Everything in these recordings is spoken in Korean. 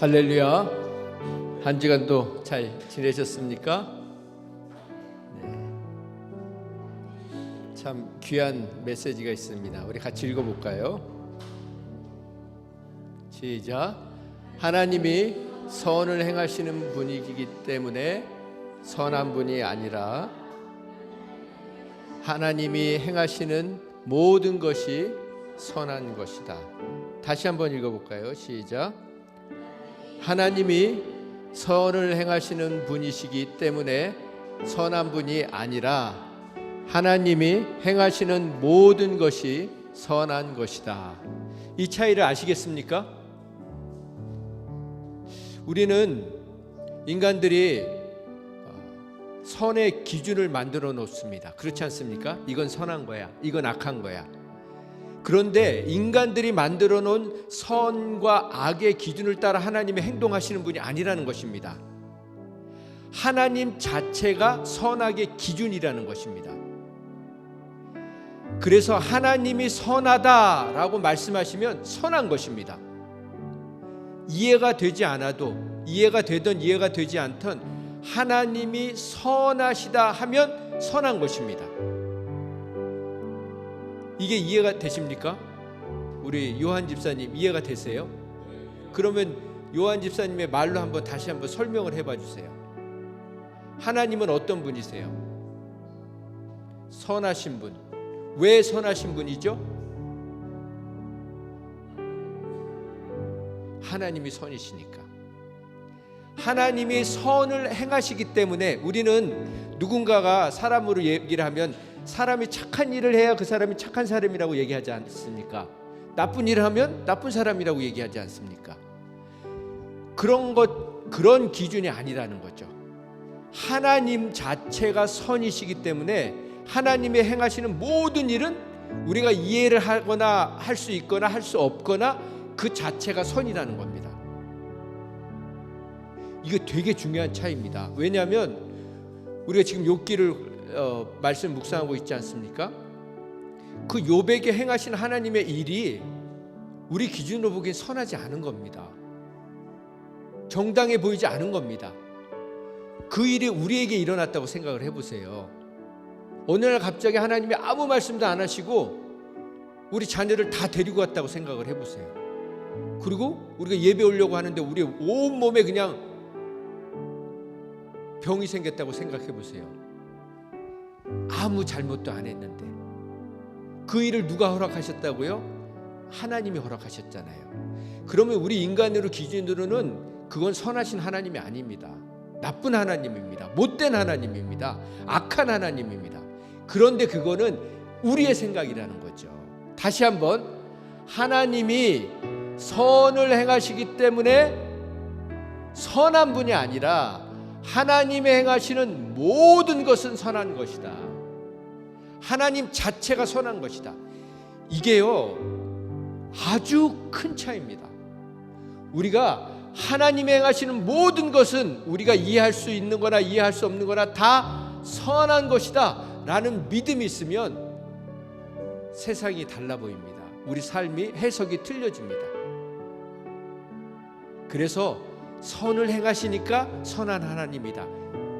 할렐루야. 한 주간도 잘 지내셨습니까? 네. 참 귀한 메시지가 있습니다. 우리 같이 읽어볼까요? 시작. 하나님이 선을 행하시는 분이기 때문에 선한 분이 아니라 하나님이 행하시는 모든 것이 선한 것이다. 다시 한번 읽어볼까요? 시작. 하나님이 선을 행하시는 분이시기 때문에 선한 분이 아니라 하나님이 행하시는 모든 것이 선한 것이다. 이 차이를 아시겠습니까? 우리는 인간들이 선의 기준을 만들어 놓습니다. 그렇지 않습니까? 이건 선한 거야, 이건 악한 거야. 그런데 인간들이 만들어 놓은 선과 악의 기준을 따라 하나님이 행동하시는 분이 아니라는 것입니다. 하나님 자체가 선악의 기준이라는 것입니다. 그래서 하나님이 선하다라고 말씀하시면 선한 것입니다. 이해가 되지 않아도, 이해가 되든 이해가 되지 않든 하나님이 선하시다 하면 선한 것입니다. 이게 이해가 되십니까? 우리 요한 집사님 이해가 되세요? 그러면 요한 집사님의 말로 다시 한번 설명을 해봐 주세요. 하나님은 어떤 분이세요? 선하신 분. 왜 선하신 분이죠? 하나님이 선이시니까. 하나님이 선을 행하시기 때문에 우리는 누군가가 사람으로 얘기를 하면 사람이 착한 일을 해야 그 사람이 착한 사람이라고 얘기하지 않습니까? 나쁜 일을 하면 나쁜 사람이라고 얘기하지 않습니까? 그런 기준이 아니라는 거죠. 하나님 자체가 선이시기 때문에 하나님의 행하시는 모든 일은 우리가 이해를 하거나 할 수 있거나 할 수 없거나 그 자체가 선이라는 겁니다. 이게 되게 중요한 차이입니다. 왜냐하면 우리가 지금 욥기를 말씀 묵상하고 있지 않습니까? 그 욥에게 행하신 하나님의 일이 우리 기준으로 보기엔 선하지 않은 겁니다. 정당해 보이지 않은 겁니다. 그 일이 우리에게 일어났다고 생각을 해보세요. 어느 날 갑자기 하나님이 아무 말씀도 안 하시고 우리 자녀를 다 데리고 왔다고 생각을 해보세요. 그리고 우리가 예배 오려고 하는데 우리 온몸에 그냥 병이 생겼다고 생각해 보세요. 아무 잘못도 안 했는데 그 일을 누가 허락하셨다고요? 하나님이 허락하셨잖아요. 그러면 우리 인간으로 기준으로는 그건 선하신 하나님이 아닙니다. 나쁜 하나님입니다. 못된 하나님입니다. 악한 하나님입니다. 그런데 그거는 우리의 생각이라는 거죠. 다시 한번, 하나님이 선을 행하시기 때문에 선한 분이 아니라 하나님의 행하시는 모든 것은 선한 것이다. 하나님 자체가 선한 것이다. 이게요 아주 큰 차이입니다. 우리가 하나님의 행하시는 모든 것은 우리가 이해할 수 있는 거나 이해할 수 없는 거나 다 선한 것이다 라는 믿음이 있으면 세상이 달라 보입니다. 우리 삶이 해석이 틀려집니다. 그래서 선을 행하시니까 선한 하나님이다.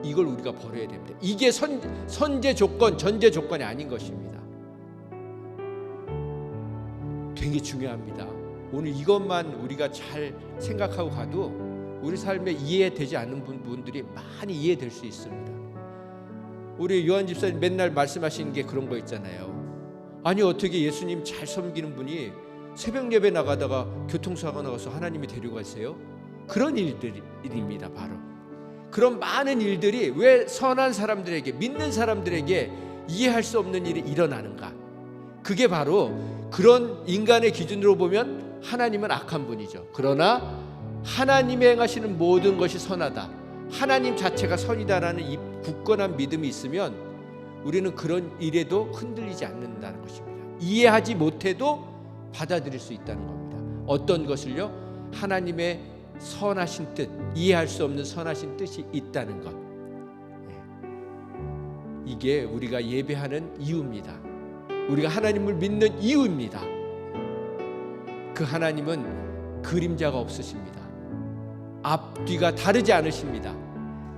이걸 우리가 버려야 됩니다. 이게 선제 조건, 전제 조건이 아닌 것입니다. 되게 중요합니다. 오늘 이것만 우리가 잘 생각하고 가도 우리 삶에 이해되지 않는 분들이 많이 이해될 수 있습니다. 우리 요한 집사님 맨날 말씀하시는 게 그런 거 있잖아요. 아니 어떻게 예수님 잘 섬기는 분이 새벽 예배 나가다가 교통사고 나가서 하나님이 데리고 가세요? 그런 일들입니다. 바로 그런 많은 일들이 왜 선한 사람들에게, 믿는 사람들에게 이해할 수 없는 일이 일어나는가? 그게 바로 그런 인간의 기준으로 보면 하나님은 악한 분이죠. 그러나 하나님이 행하시는 모든 것이 선하다, 하나님 자체가 선이다라는 이 굳건한 믿음이 있으면 우리는 그런 일에도 흔들리지 않는다는 것입니다. 이해하지 못해도 받아들일 수 있다는 겁니다. 어떤 것을요? 하나님의 선하신 뜻, 이해할 수 없는 선하신 뜻이 있다는 것. 이게 우리가 예배하는 이유입니다. 우리가 하나님을 믿는 이유입니다. 그 하나님은 그림자가 없으십니다. 앞뒤가 다르지 않으십니다.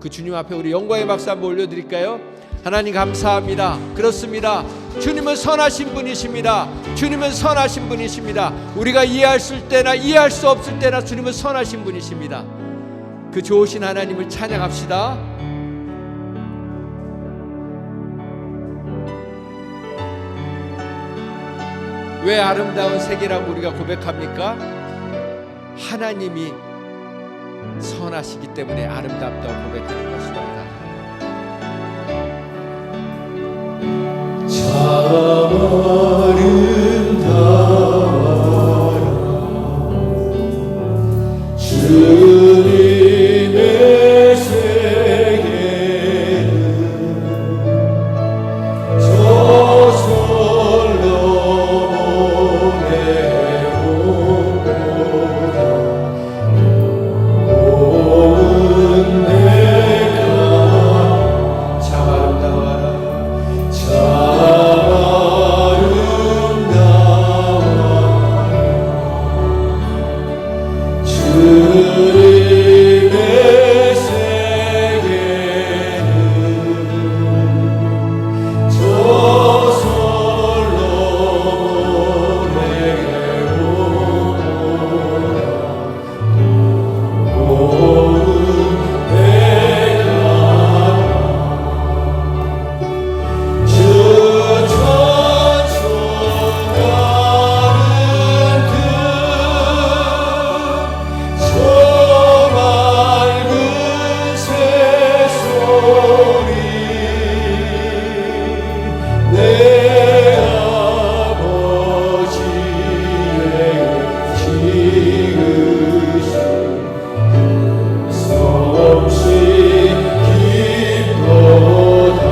그 주님 앞에 우리 영광의 박수 한번 올려드릴까요? 하나님 감사합니다. 그렇습니다. 주님은 선하신 분이십니다. 주님은 선하신 분이십니다. 우리가 이해할 때나 이해할 수 없을 때나 주님은 선하신 분이십니다. 그 좋으신 하나님을 찬양합시다. 왜 아름다운 세계라고 우리가 고백합니까? 하나님이 선하시기 때문에 아름답다고 고백하는 것입니다. 참 아름다워라 주님의 세계는 저절로 보내온도다 온 내가 참 아름다워라 참 주님의 세계는 저절로 보내오도다 온 내가 주 천천가는 저 맑은 새소리 내 아버지의 지으신 솜씨 깊도다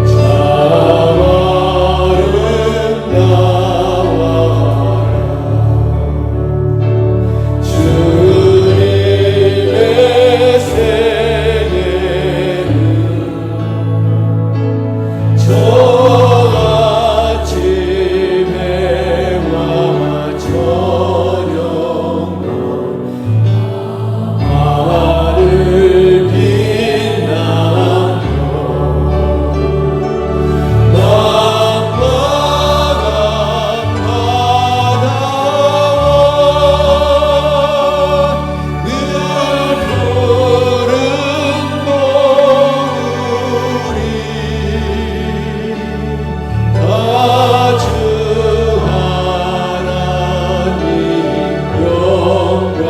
참 아름다워라 주님의 세계는 저 아침에 와 저녁으로 하늘 빛나며 낭만한 바다와 늘 푸른 노을이 다 주 하나님 영광을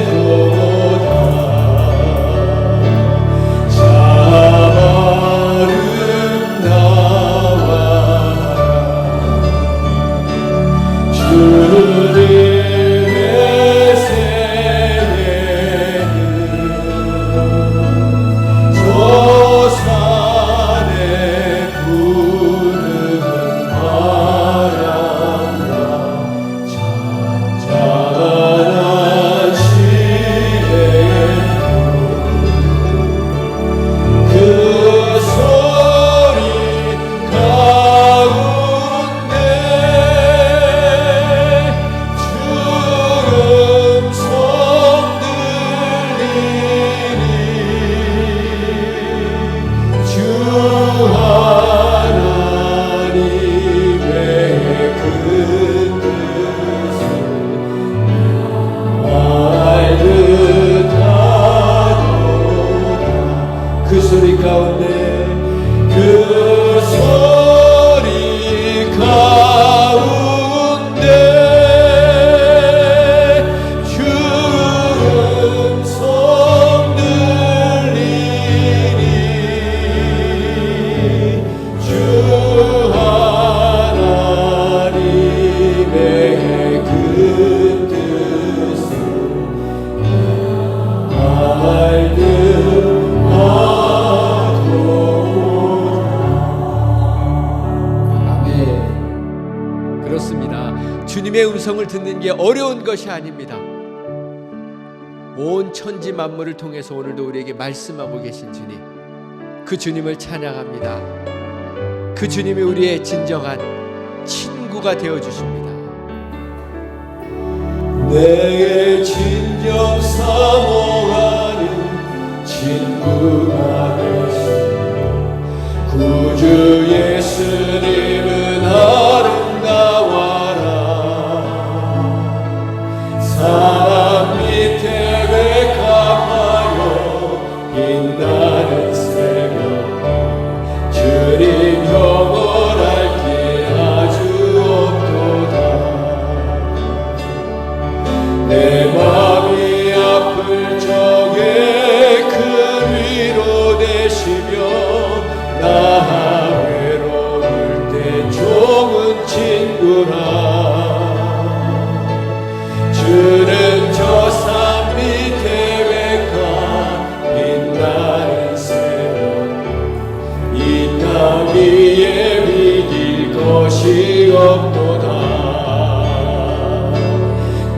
드러내도다 참 아름다워라 주님의 세계는 저 산에 부는 바람과 잔잔한 시에도 그 소리 가운데 주름 성 들리니 주 하나님의 그 뜻을 알 듯하도다 그 소리 가운데 그 소리 가운데 주름 성 들리니 주 하나님의 그 뜻을 알 듯하도다 아멘. 그렇습니다. 주님의 음성을 듣는 게 어려운 것이 아닙니다. 온 천지 만물을 통해서 오늘도 우리에게 말씀하고 계신 주님, 그 주님을 찬양합니다. 그 주님이 우리의 진정한 친구가 되어 주십니다. 내게 진정 사모하는 친구가 되시며 구주 예수님은 아름다워라. 사람 밑에 백합하여 빛나는 새벽 주님 영원할 길 아주 없도다. 내 맘이 아플 적에 그 위로 되시며 나 외로울 때 좋은 친구라. 주는 저 산 밑에 백합 빛나는 새벽 이 땅 위에 비길 것이 없도다.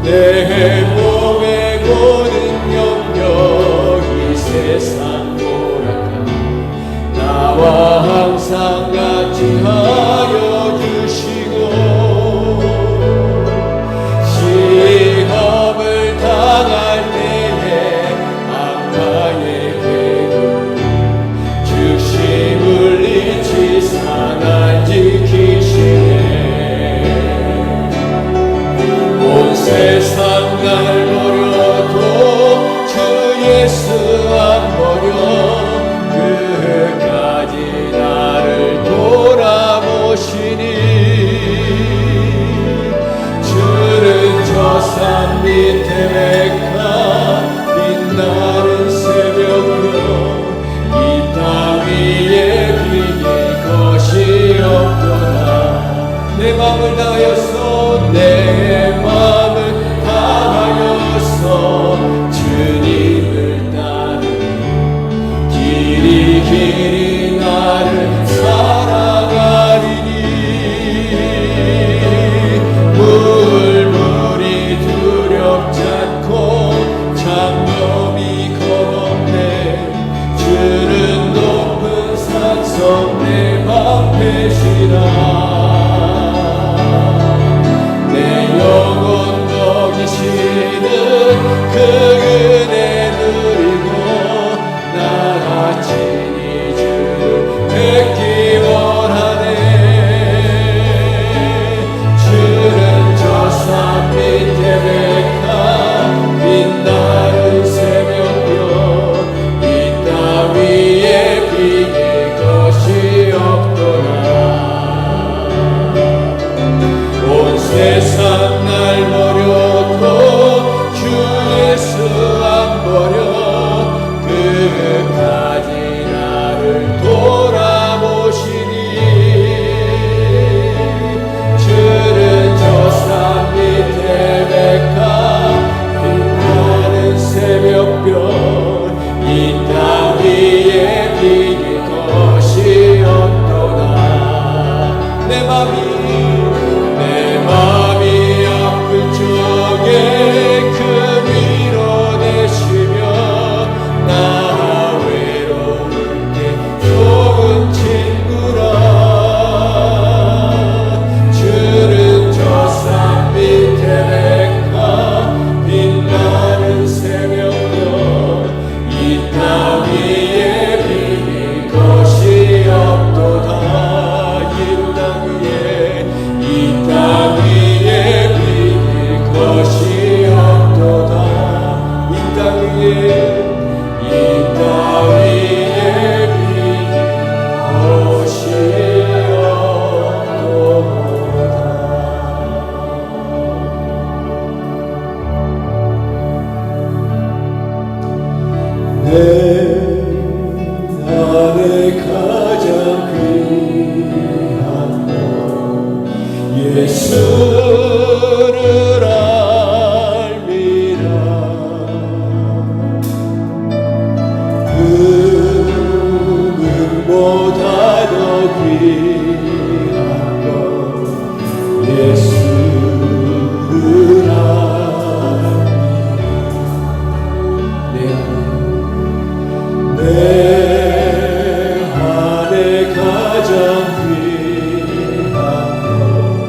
내 몸의 모든 영역 이 세상 오락가 나와 항상 같이 하여 주시고 시험을 당할 때에 악마의 괴로 즉시 물리치 상을 지키시네. 온 세상 날 버려도 주 예수 안 버려 끝까지 나를 돌아보시니. 주는 저 산 밑에 백합 빛나는 새벽별 이 땅 위에 비길 것이 없도다. 내 맘을 다하였어 내 맘을 다하였어 주님을 따르니 길이 길이 나를 사랑하리니. 물물이 두렵지 않고 장엄이 겁없네. 주는 높은 산성 내 방패시라. 영원 먹이시는 그 은혜 누리고 나같이 이 주를 뵙기 원하네. 주는 저 산 밑에 백합 빛나는 새벽별 이 땅 위에 비길 것이 없도다. 온 세상 날 버려도 주 예수 안 버려 끝까지 나를 돌아보시니. 주는 저 산 밑에 백합 빛나는 새벽별 이 땅 위에 비길 것이 없도다. 내 맘이 아플 적에 그 위로 되시며 나 외로울 때 좋은 친구라. 주는 저 산 밑에 백합 빛나는 새벽별 이 땅 위에 비길 것이 없도다. 이 땅 위에 이 땅 위에 비길 것이 없도다. 이 땅 위에 이 땅 위에 비길 것이 없도다. 내 안에 가장 귀한 것 예수를 알미라. 금은보다 더 귀한 것 예수를 알미라. 내 안에 가장 귀한 것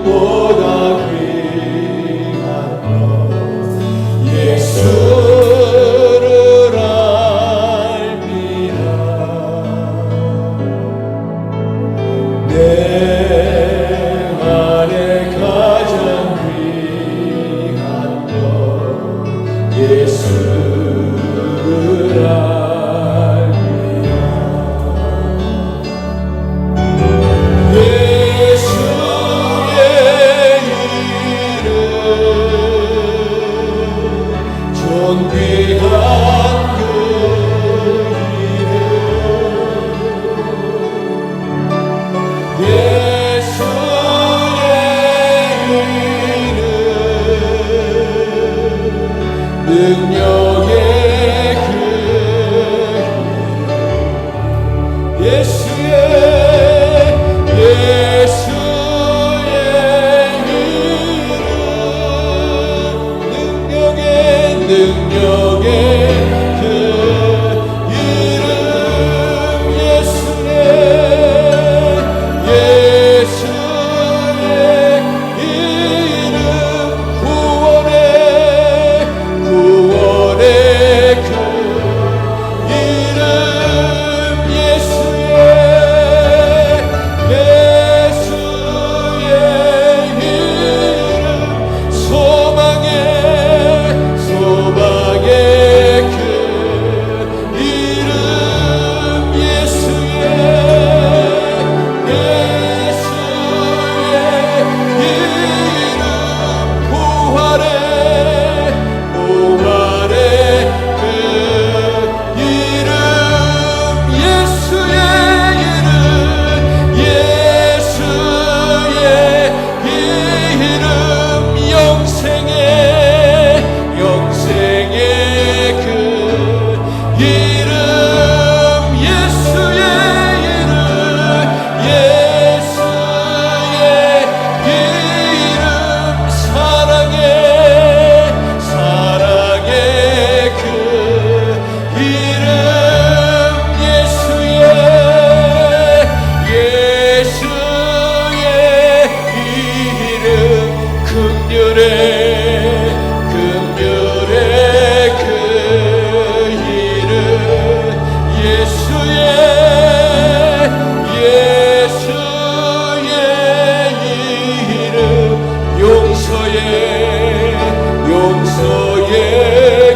보다 귀한 것 예수를 알미라. 내 안에 가장 귀한 것 예수를 알미라. 예수의 이름 존귀한 그 이름 예수의 이름 능력의 그 이름 예수의 이름 능력의 그 이름 예수의 이름 구원의 그 이름 예수의 이름 소망의 그 이름 예수의 이름 부활의 그 이름 예수의 이름 영생의 그 이름 예수의 이름 사랑의 그 이름 예수의 이름 긍휼의 그 이름 예수의 이름 용서의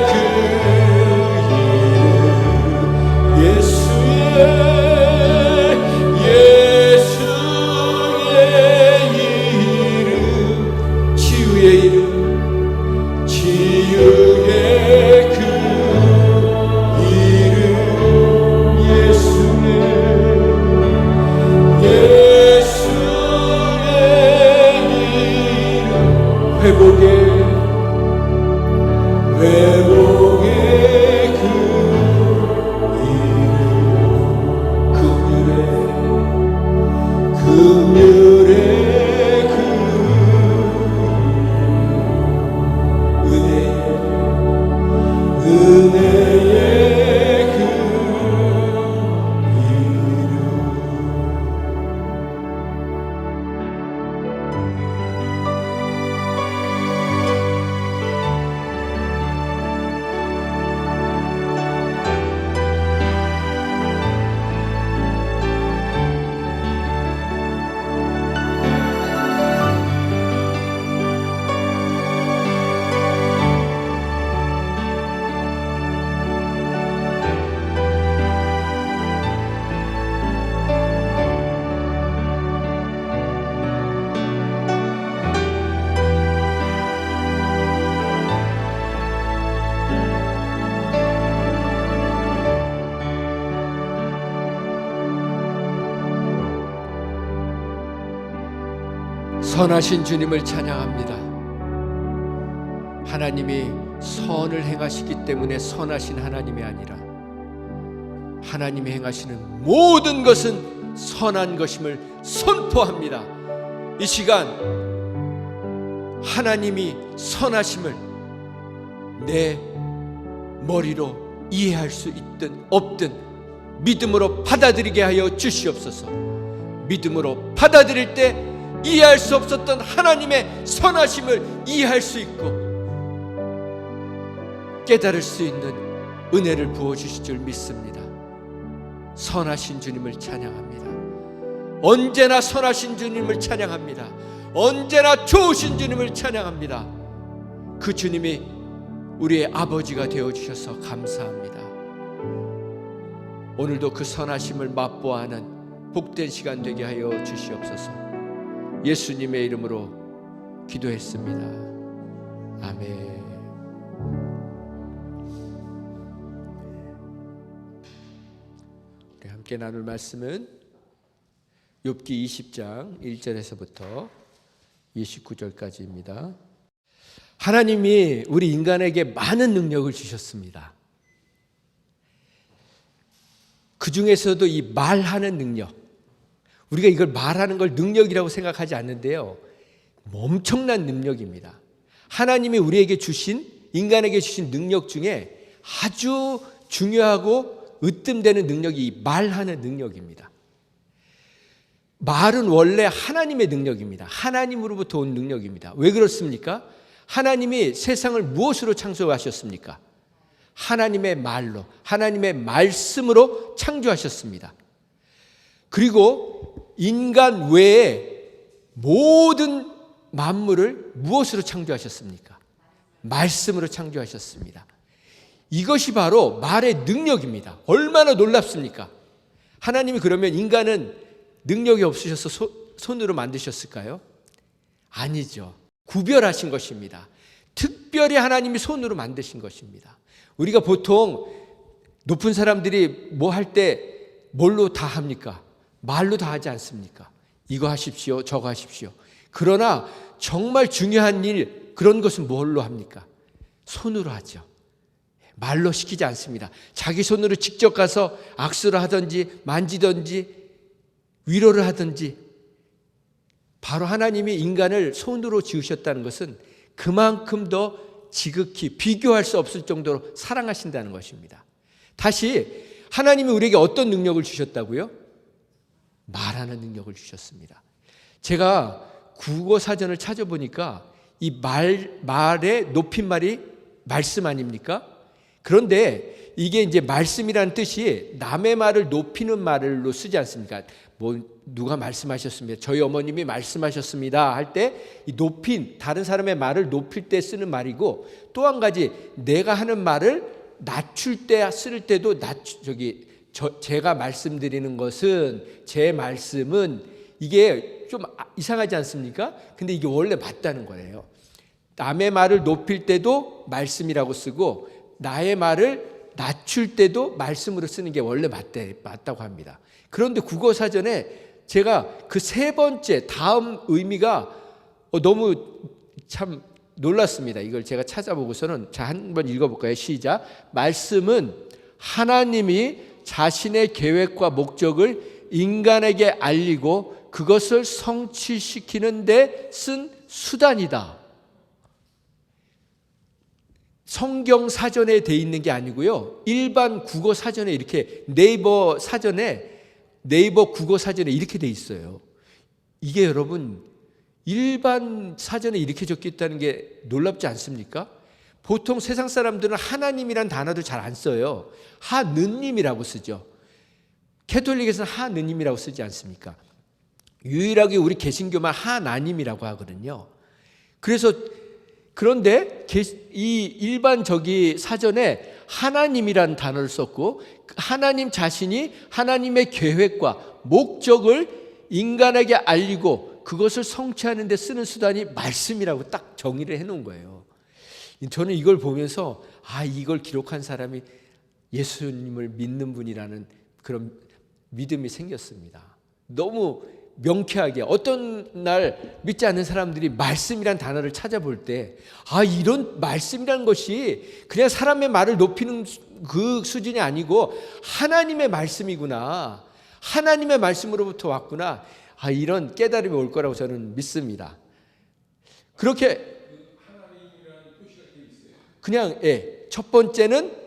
그 이름 예수의 이름 치유의 이름 그 이름 예수의 이름 회복의 그 이름 긍휼의 그 은혜의 그 이름 선하신 주님을 찬양합니다. 하나님이 선을 행하시기 때문에 선하신 하나님이 아니라 하나님이 행하시는 모든 것은 선한 것임을 선포합니다. 이 시간 하나님이 선하심을 내 머리로 이해할 수 있든 없든 믿음으로 받아들이게 하여 주시옵소서. 믿음으로 받아들일 때 이해할 수 없었던 하나님의 선하심을 이해할 수 있고 깨달을 수 있는 은혜를 부어주실 줄 믿습니다. 선하신 주님을 찬양합니다. 언제나 선하신 주님을 찬양합니다. 언제나 좋으신 주님을 찬양합니다. 그 주님이 우리의 아버지가 되어주셔서 감사합니다. 오늘도 그 선하심을 맛보아하는 복된 시간 되게 하여 주시옵소서. 예수님의 이름으로 기도했습니다. 아멘. 우리 함께 나눌 말씀은 욥기 20장 1절에서부터 29절까지입니다. 하나님이 우리 인간에게 많은 능력을 주셨습니다. 그 중에서도 이 말하는 능력, 우리가 이걸 말하는 걸 능력이라고 생각하지 않는데요, 엄청난 능력입니다. 하나님이 우리에게 주신, 인간에게 주신 능력 중에 아주 중요하고 으뜸되는 능력이 이 말하는 능력입니다. 말은 원래 하나님의 능력입니다. 하나님으로부터 온 능력입니다. 왜 그렇습니까? 하나님이 세상을 무엇으로 창조하셨습니까? 하나님의 말로, 하나님의 말씀으로 창조하셨습니다. 그리고 인간 외에 모든 만물을 무엇으로 창조하셨습니까? 말씀으로 창조하셨습니다. 이것이 바로 말의 능력입니다. 얼마나 놀랍습니까? 하나님이 그러면 인간은 능력이 없으셔서 손으로 만드셨을까요? 아니죠. 구별하신 것입니다. 특별히 하나님이 손으로 만드신 것입니다. 우리가 보통 높은 사람들이 뭐 할 때 뭘로 다 합니까? 말로 다 하지 않습니까? 이거 하십시오, 저거 하십시오. 그러나 정말 중요한 일, 그런 것은 뭘로 합니까? 손으로 하죠. 말로 시키지 않습니다. 자기 손으로 직접 가서 악수를 하든지 만지든지 위로를 하든지, 바로 하나님이 인간을 손으로 지으셨다는 것은 그만큼 더 지극히 비교할 수 없을 정도로 사랑하신다는 것입니다. 다시 하나님이 우리에게 어떤 능력을 주셨다고요? 말하는 능력을 주셨습니다. 제가 국어 사전을 찾아보니까 이 말의 높임말이 말씀 아닙니까? 그런데 이게 이제 말씀이라는 뜻이 남의 말을 높이는 말로 쓰지 않습니까? 뭐 누가 말씀하셨습니다, 저희 어머님이 말씀하셨습니다 할 때 이 높인, 다른 사람의 말을 높일 때 쓰는 말이고, 또 한 가지 내가 하는 말을 낮출 때 쓸 때도 제가 말씀드리는 것은, 제 말씀은, 이게 좀 이상하지 않습니까? 근데 이게 원래 맞다는 거예요. 남의 말을 높일 때도 말씀이라고 쓰고 나의 말을 낮출 때도 말씀으로 쓰는 게 원래 맞다고 합니다. 그런데 국어사전에 제가 그 세 번째 다음 의미가 너무 참 놀랐습니다. 이걸 제가 찾아보고서는, 자, 한번 읽어볼까요? 시작. 말씀은 하나님이 자신의 계획과 목적을 인간에게 알리고 그것을 성취시키는 데 쓴 수단이다. 성경 사전에 돼 있는 게 아니고요, 일반 국어 사전에, 이렇게 네이버 국어 사전에 이렇게 돼 있어요. 이게 여러분 일반 사전에 이렇게 적혀 있다는 게 놀랍지 않습니까? 보통 세상 사람들은 하나님이란 단어도 잘 안 써요. 하느님이라고 쓰죠. 캐톨릭에서는 하느님이라고 쓰지 않습니까? 유일하게 우리 개신교만 하나님이라고 하거든요. 그런데 이 일반 사전에 하나님이라는 단어를 썼고, 하나님 자신이 하나님의 계획과 목적을 인간에게 알리고 그것을 성취하는 데 쓰는 수단이 말씀이라고 딱 정의를 해놓은 거예요. 저는 이걸 보면서 이걸 기록한 사람이 예수님을 믿는 분이라는 그런 믿음이 생겼습니다. 너무 명쾌하게, 어떤 날 믿지 않는 사람들이 말씀이란 단어를 찾아볼 때 이런 말씀이라는 것이 그냥 사람의 말을 높이는 그 수준이 아니고 하나님의 말씀이구나, 하나님의 말씀으로부터 왔구나, 이런 깨달음이 올 거라고 저는 믿습니다. 그렇게 그냥 첫 번째는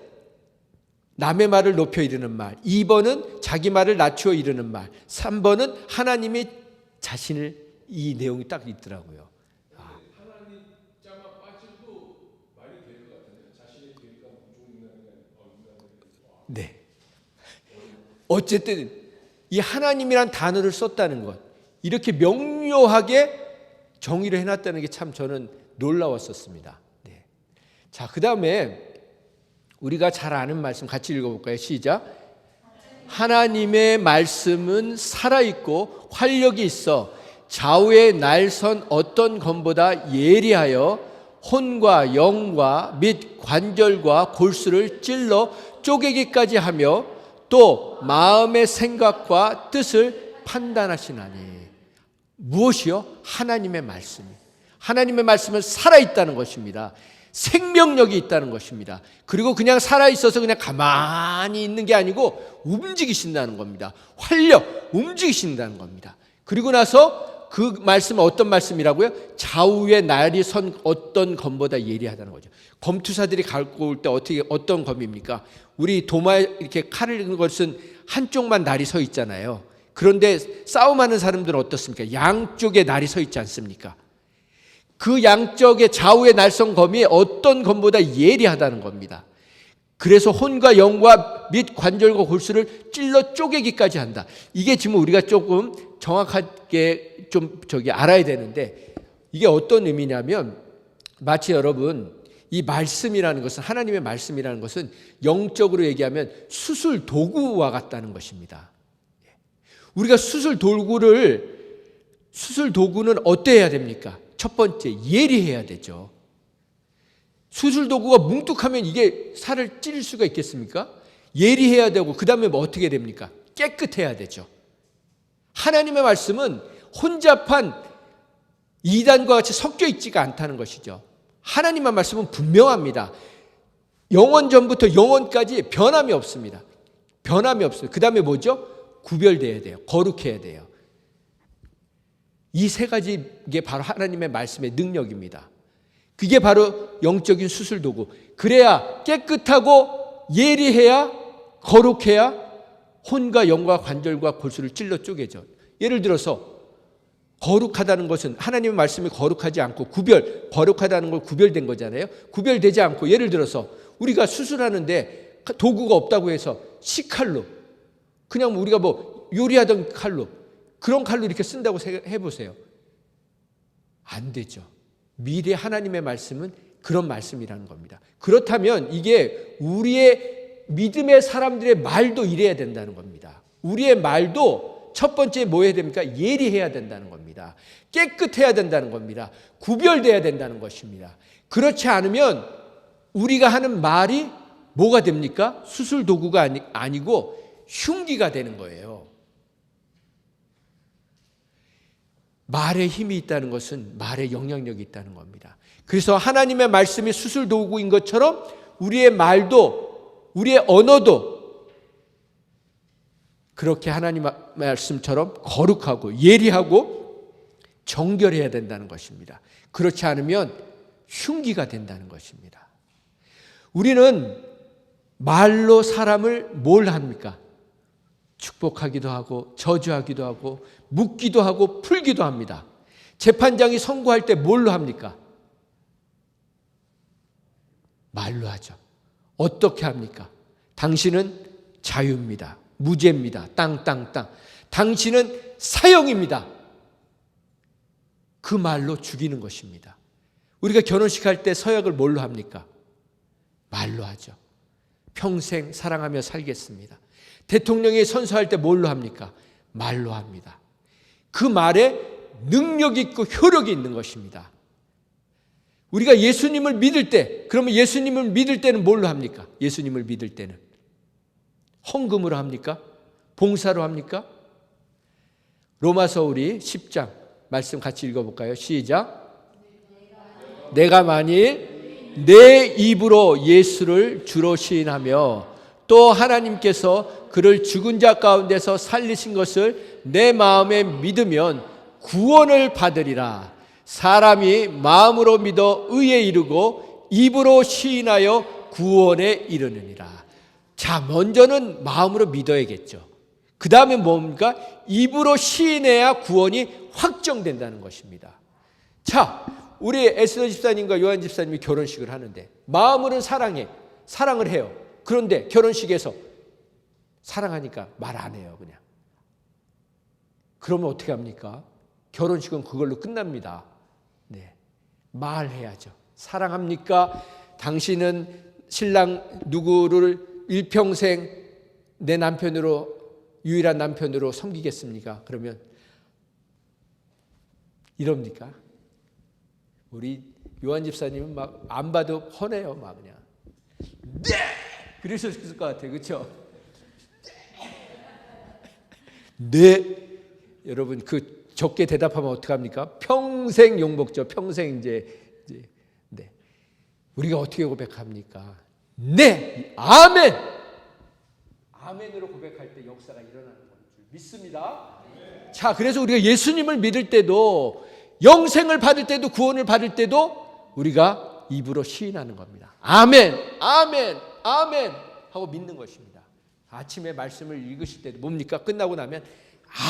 남의 말을 높여 이르는 말, 2번은 자기 말을 낮추어 이르는 말, 3번은 하나님이 자신을 이 내용이 딱 있더라고요. 하나님 자만 빠져도 말이 될 것 같은데 자신의 계획과 좋은 인간이 네. 어쨌든 이 하나님이란 단어를 썼다는 것, 이렇게 명료하게 정의를 해놨다는 게 참 저는 놀라웠었습니다. 네. 자, 그 다음에 우리가 잘 아는 말씀 같이 읽어볼까요? 시작. 하나님의 말씀은 살아있고 활력이 있어 좌우의 날선 어떤 검보다 예리하여 혼과 영과 및 관절과 골수를 찔러 쪼개기까지 하며 또 마음의 생각과 뜻을 판단하시나니. 무엇이요? 하나님의 말씀이. 하나님의 말씀은 살아있다는 것입니다. 생명력이 있다는 것입니다. 그리고 그냥 살아있어서 그냥 가만히 있는 게 아니고 움직이신다는 겁니다. 활력, 움직이신다는 겁니다. 그리고 나서 그 말씀은 어떤 말씀이라고요? 좌우에 날이 선 어떤 검보다 예리하다는 거죠. 검투사들이 갖고 올 때 어떤 검입니까? 우리 도마에 이렇게 칼을 넣는 것은 한쪽만 날이 서 있잖아요. 그런데 싸움하는 사람들은 어떻습니까? 양쪽에 날이 서 있지 않습니까? 그 양쪽의 좌우의 날선 검이 어떤 검보다 예리하다는 겁니다. 그래서 혼과 영과 및 관절과 골수를 찔러 쪼개기까지 한다. 이게 지금 우리가 조금 정확하게 좀 알아야 되는데, 이게 어떤 의미냐면, 마치 여러분 이 말씀이라는 것은, 하나님의 말씀이라는 것은 영적으로 얘기하면 수술 도구와 같다는 것입니다. 우리가 수술 도구는 어때야 됩니까? 첫 번째, 예리해야 되죠. 수술 도구가 뭉툭하면 이게 살을 찌를 수가 있겠습니까? 예리해야 되고, 그 다음에 뭐 어떻게 됩니까? 깨끗해야 되죠. 하나님의 말씀은 혼잡한 이단과 같이 섞여 있지가 않다는 것이죠. 하나님의 말씀은 분명합니다. 영원 전부터 영원까지 변함이 없습니다. 변함이 없어요. 그 다음에 뭐죠? 구별돼야 돼요. 거룩해야 돼요. 이 세 가지 게 바로 하나님의 말씀의 능력입니다. 그게 바로 영적인 수술 도구. 그래야 깨끗하고 예리해야, 거룩해야 혼과 영과 관절과 골수를 찔러 쪼개죠. 예를 들어서 거룩하다는 것은, 하나님의 말씀이 거룩하지 않고 거룩하다는 걸 구별된 거잖아요. 구별되지 않고, 예를 들어서 우리가 수술하는데 도구가 없다고 해서 식칼로, 그냥 우리가 뭐 요리하던 칼로, 그런 칼로 이렇게 쓴다고 해보세요. 안 되죠. 미래 하나님의 말씀은 그런 말씀이라는 겁니다. 그렇다면 이게 우리의 믿음의 사람들의 말도 이래야 된다는 겁니다. 우리의 말도 첫 번째 뭐 해야 됩니까? 예리해야 된다는 겁니다. 깨끗해야 된다는 겁니다. 구별돼야 된다는 것입니다. 그렇지 않으면 우리가 하는 말이 뭐가 됩니까? 수술 도구가 아니고 흉기가 되는 거예요. 말에 힘이 있다는 것은 말에 영향력이 있다는 겁니다. 그래서 하나님의 말씀이 수술 도구인 것처럼 우리의 말도, 우리의 언어도 그렇게 하나님 말씀처럼 거룩하고 예리하고 정결해야 된다는 것입니다. 그렇지 않으면 흉기가 된다는 것입니다. 우리는 말로 사람을 뭘 합니까? 축복하기도 하고 저주하기도 하고 묻기도 하고 풀기도 합니다. 재판장이 선고할 때 뭘로 합니까? 말로 하죠. 어떻게 합니까? 당신은 자유입니다. 무죄입니다. 땅. 당신은 사형입니다. 그 말로 죽이는 것입니다. 우리가 결혼식 할 때 서약을 뭘로 합니까? 말로 하죠. 평생 사랑하며 살겠습니다. 대통령이 선서할 때 뭘로 합니까? 말로 합니다. 그 말에 능력 있고 효력이 있는 것입니다. 우리가 예수님을 믿을 때, 그러면 예수님을 믿을 때는 뭘로 합니까? 예수님을 믿을 때는 헌금으로 합니까? 봉사로 합니까? 로마서 우리 10장 말씀 같이 읽어볼까요? 시작. 내가 만일 내 입으로 예수를 주로 시인하며 또 하나님께서 그를 죽은 자 가운데서 살리신 것을 내 마음에 믿으면 구원을 받으리라. 사람이 마음으로 믿어 의에 이르고 입으로 시인하여 구원에 이르느니라. 자, 먼저는 마음으로 믿어야겠죠. 그 다음에 뭡니까? 입으로 시인해야 구원이 확정된다는 것입니다. 자, 우리 에스더 집사님과 요한 집사님이 결혼식을 하는데 마음으로는 사랑을 해요. 그런데 결혼식에서 사랑하니까 말 안 해요, 그냥. 그러면 어떻게 합니까? 결혼식은 그걸로 끝납니다. 네, 말해야죠. 사랑합니까? 당신은 신랑 누구를 일평생 내 남편으로, 유일한 남편으로 섬기겠습니까? 그러면 이럽니까? 우리 요한 집사님은 막 안 봐도 훤해요, 막 그냥. 네! 그러셨을 것 같아요, 그렇죠? 네. 여러분 그 적게 대답하면 어떡합니까? 평생 욕먹죠. 평생 이제 네. 우리가 어떻게 고백합니까? 네, 아멘. 아멘으로 고백할 때 역사가 일어나는 줄 믿습니다. 자, 그래서 우리가 예수님을 믿을 때도, 영생을 받을 때도, 구원을 받을 때도 우리가 입으로 시인하는 겁니다. 아멘, 아멘, 아멘 하고 믿는 것입니다. 아침에 말씀을 읽으실 때도 뭡니까? 끝나고 나면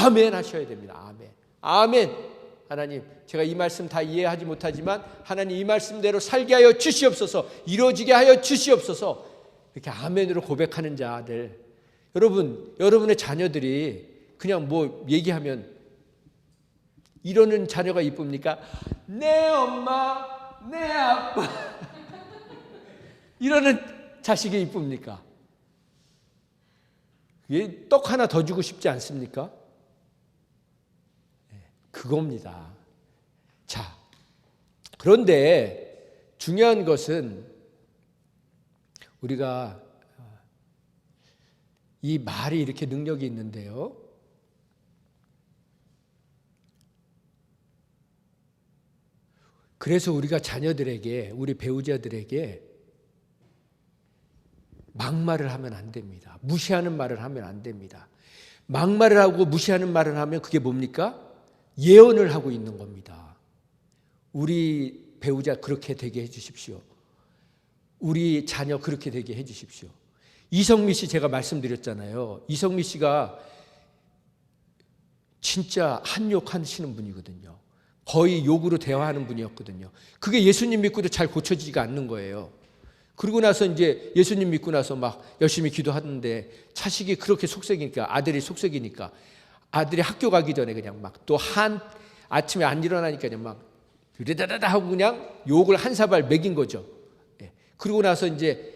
아멘 하셔야 됩니다. 아멘, 아멘. 하나님, 제가 이 말씀 다 이해하지 못하지만 하나님 이 말씀대로 살게 하여 주시옵소서, 이루어지게 하여 주시옵소서. 이렇게 아멘으로 고백하는 자들, 여러분의 자녀들이 그냥 뭐 얘기하면 이러는 자녀가 이쁩니까? 내 엄마, 내 아빠 이러는 자식이 이쁩니까? 떡 하나 더 주고 싶지 않습니까? 그겁니다. 자, 그런데 중요한 것은 우리가 이 말이 이렇게 능력이 있는데요. 그래서 우리가 자녀들에게, 우리 배우자들에게 막말을 하면 안 됩니다. 무시하는 말을 하면 안 됩니다. 막말을 하고 무시하는 말을 하면 그게 뭡니까? 예언을 하고 있는 겁니다. 우리 배우자 그렇게 되게 해주십시오. 우리 자녀 그렇게 되게 해주십시오. 이성미 씨 제가 말씀드렸잖아요. 이성미 씨가 진짜 한욕하시는 분이거든요. 거의 욕으로 대화하는 분이었거든요. 그게 예수님 믿고도 잘 고쳐지지가 않는 거예요. 그리고 나서 이제 예수님 믿고 나서 막 열심히 기도하는데 자식이 그렇게 속색이니까, 아들이 속색이니까 아들이 학교 가기 전에 그냥 막 또 아침에 안 일어나니까 그냥 막 르다다다 하고 그냥 욕을 한 사발 먹인 거죠. 그리고 나서 이제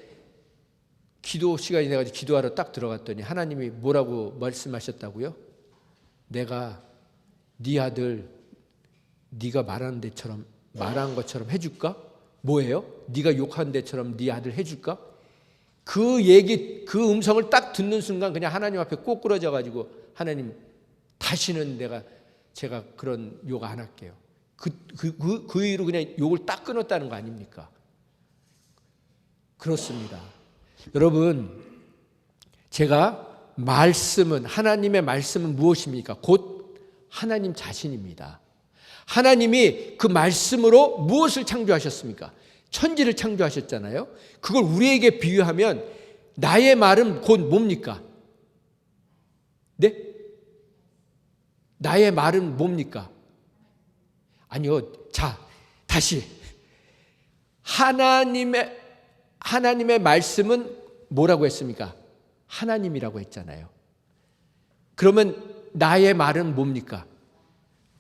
기도 시간이 돼가지고 기도하러 딱 들어갔더니 하나님이 뭐라고 말씀하셨다고요? 내가 네 아들 네가 말하는 데처럼 말한 것처럼 해줄까? 뭐예요? 네가 욕하는 데처럼 네 아들 해줄까? 그 얘기, 그 음성을 딱 듣는 순간 그냥 하나님 앞에 꼬꾸라져 가지고 하나님 다시는 제가 그런 욕 안 할게요. 그 이후로 그냥 욕을 딱 끊었다는 거 아닙니까? 그렇습니다. 여러분, 제가 하나님의 말씀은 무엇입니까? 곧 하나님 자신입니다. 하나님이 그 말씀으로 무엇을 창조하셨습니까? 천지를 창조하셨잖아요. 그걸 우리에게 비유하면 나의 말은 곧 뭡니까? 네? 나의 말은 뭡니까? 아니요. 자, 다시. 하나님의 말씀은 뭐라고 했습니까? 하나님이라고 했잖아요. 그러면 나의 말은 뭡니까?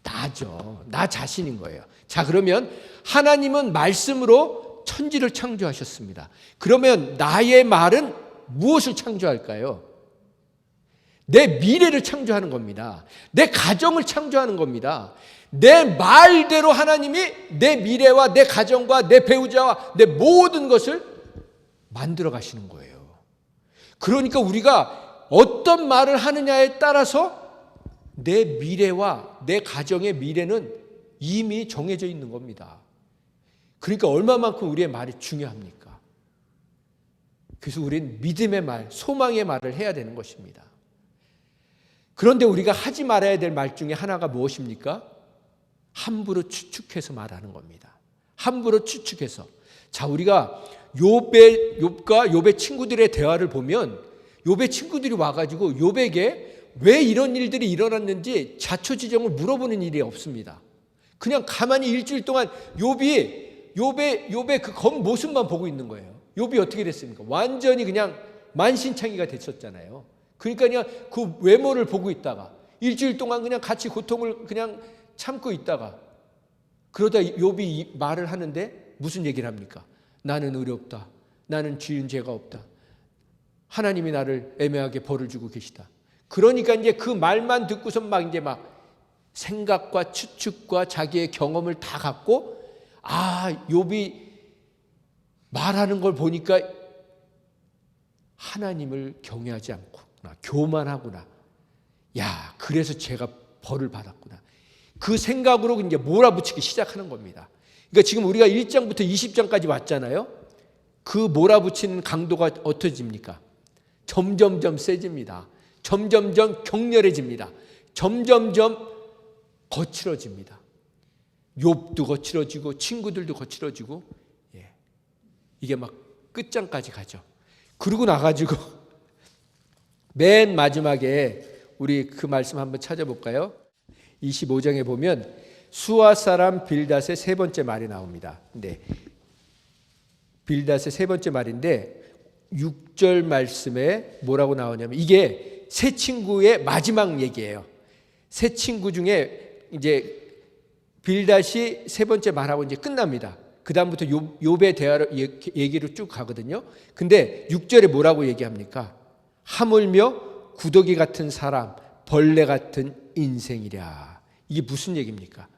나죠. 나 자신인 거예요. 자, 그러면 하나님은 말씀으로 천지를 창조하셨습니다. 그러면 나의 말은 무엇을 창조할까요? 내 미래를 창조하는 겁니다. 내 가정을 창조하는 겁니다. 내 말대로 하나님이 내 미래와 내 가정과 내 배우자와 내 모든 것을 만들어 가시는 거예요. 그러니까 우리가 어떤 말을 하느냐에 따라서 내 미래와 내 가정의 미래는 이미 정해져 있는 겁니다. 그러니까 얼마만큼 우리의 말이 중요합니까? 그래서 우리는 믿음의 말, 소망의 말을 해야 되는 것입니다. 그런데 우리가 하지 말아야 될 말 중에 하나가 무엇입니까? 함부로 추측해서 말하는 겁니다. 함부로 추측해서. 자, 우리가 욥과 욥의 친구들의 대화를 보면 욥의 친구들이 와가지고 욥에게 왜 이런 일들이 일어났는지 자초지종을 물어보는 일이 없습니다. 그냥 가만히 일주일 동안 욥의 그 겉모습만 보고 있는 거예요. 욥이 어떻게 됐습니까? 완전히 그냥 만신창이가 됐었잖아요. 그러니까 그냥 그 외모를 보고 있다가 일주일 동안 그냥 같이 고통을 그냥 참고 있다가 그러다 욥이 말을 하는데 무슨 얘기를 합니까? 나는 의리 없다. 나는 지은 죄가 없다. 하나님이 나를 애매하게 벌을 주고 계시다. 그러니까 이제 그 말만 듣고선 막 이제 막 생각과 추측과 자기의 경험을 다 갖고 욥이 말하는 걸 보니까 하나님을 경외하지 않구나. 교만하구나. 야, 그래서 제가 벌을 받았구나. 그 생각으로 이제 몰아붙이기 시작하는 겁니다. 그러니까 지금 우리가 1장부터 20장까지 왔잖아요. 그 몰아붙이는 강도가 어떠집니까? 점점점 세집니다. 점점점 격렬해집니다. 점점점 거칠어집니다. 욥도 거칠어지고 친구들도 거칠어지고 이게 막 끝장까지 가죠. 그러고 나가지고 맨 마지막에 우리 그 말씀 한번 찾아볼까요? 25장에 보면 수아 사람 빌닷의 세 번째 말이 나옵니다. 근데 빌닷의 세 번째 말인데 6절 말씀에 뭐라고 나오냐면 이게 세 친구의 마지막 얘기예요. 세 친구 중에 이제 빌닷이 세 번째 말하고 이제 끝납니다. 그 다음부터 욥의 대화를 얘기로 쭉 가거든요. 근데 6절에 뭐라고 얘기합니까? 하물며 구더기 같은 사람, 벌레 같은 인생이랴. 이게 무슨 얘기입니까?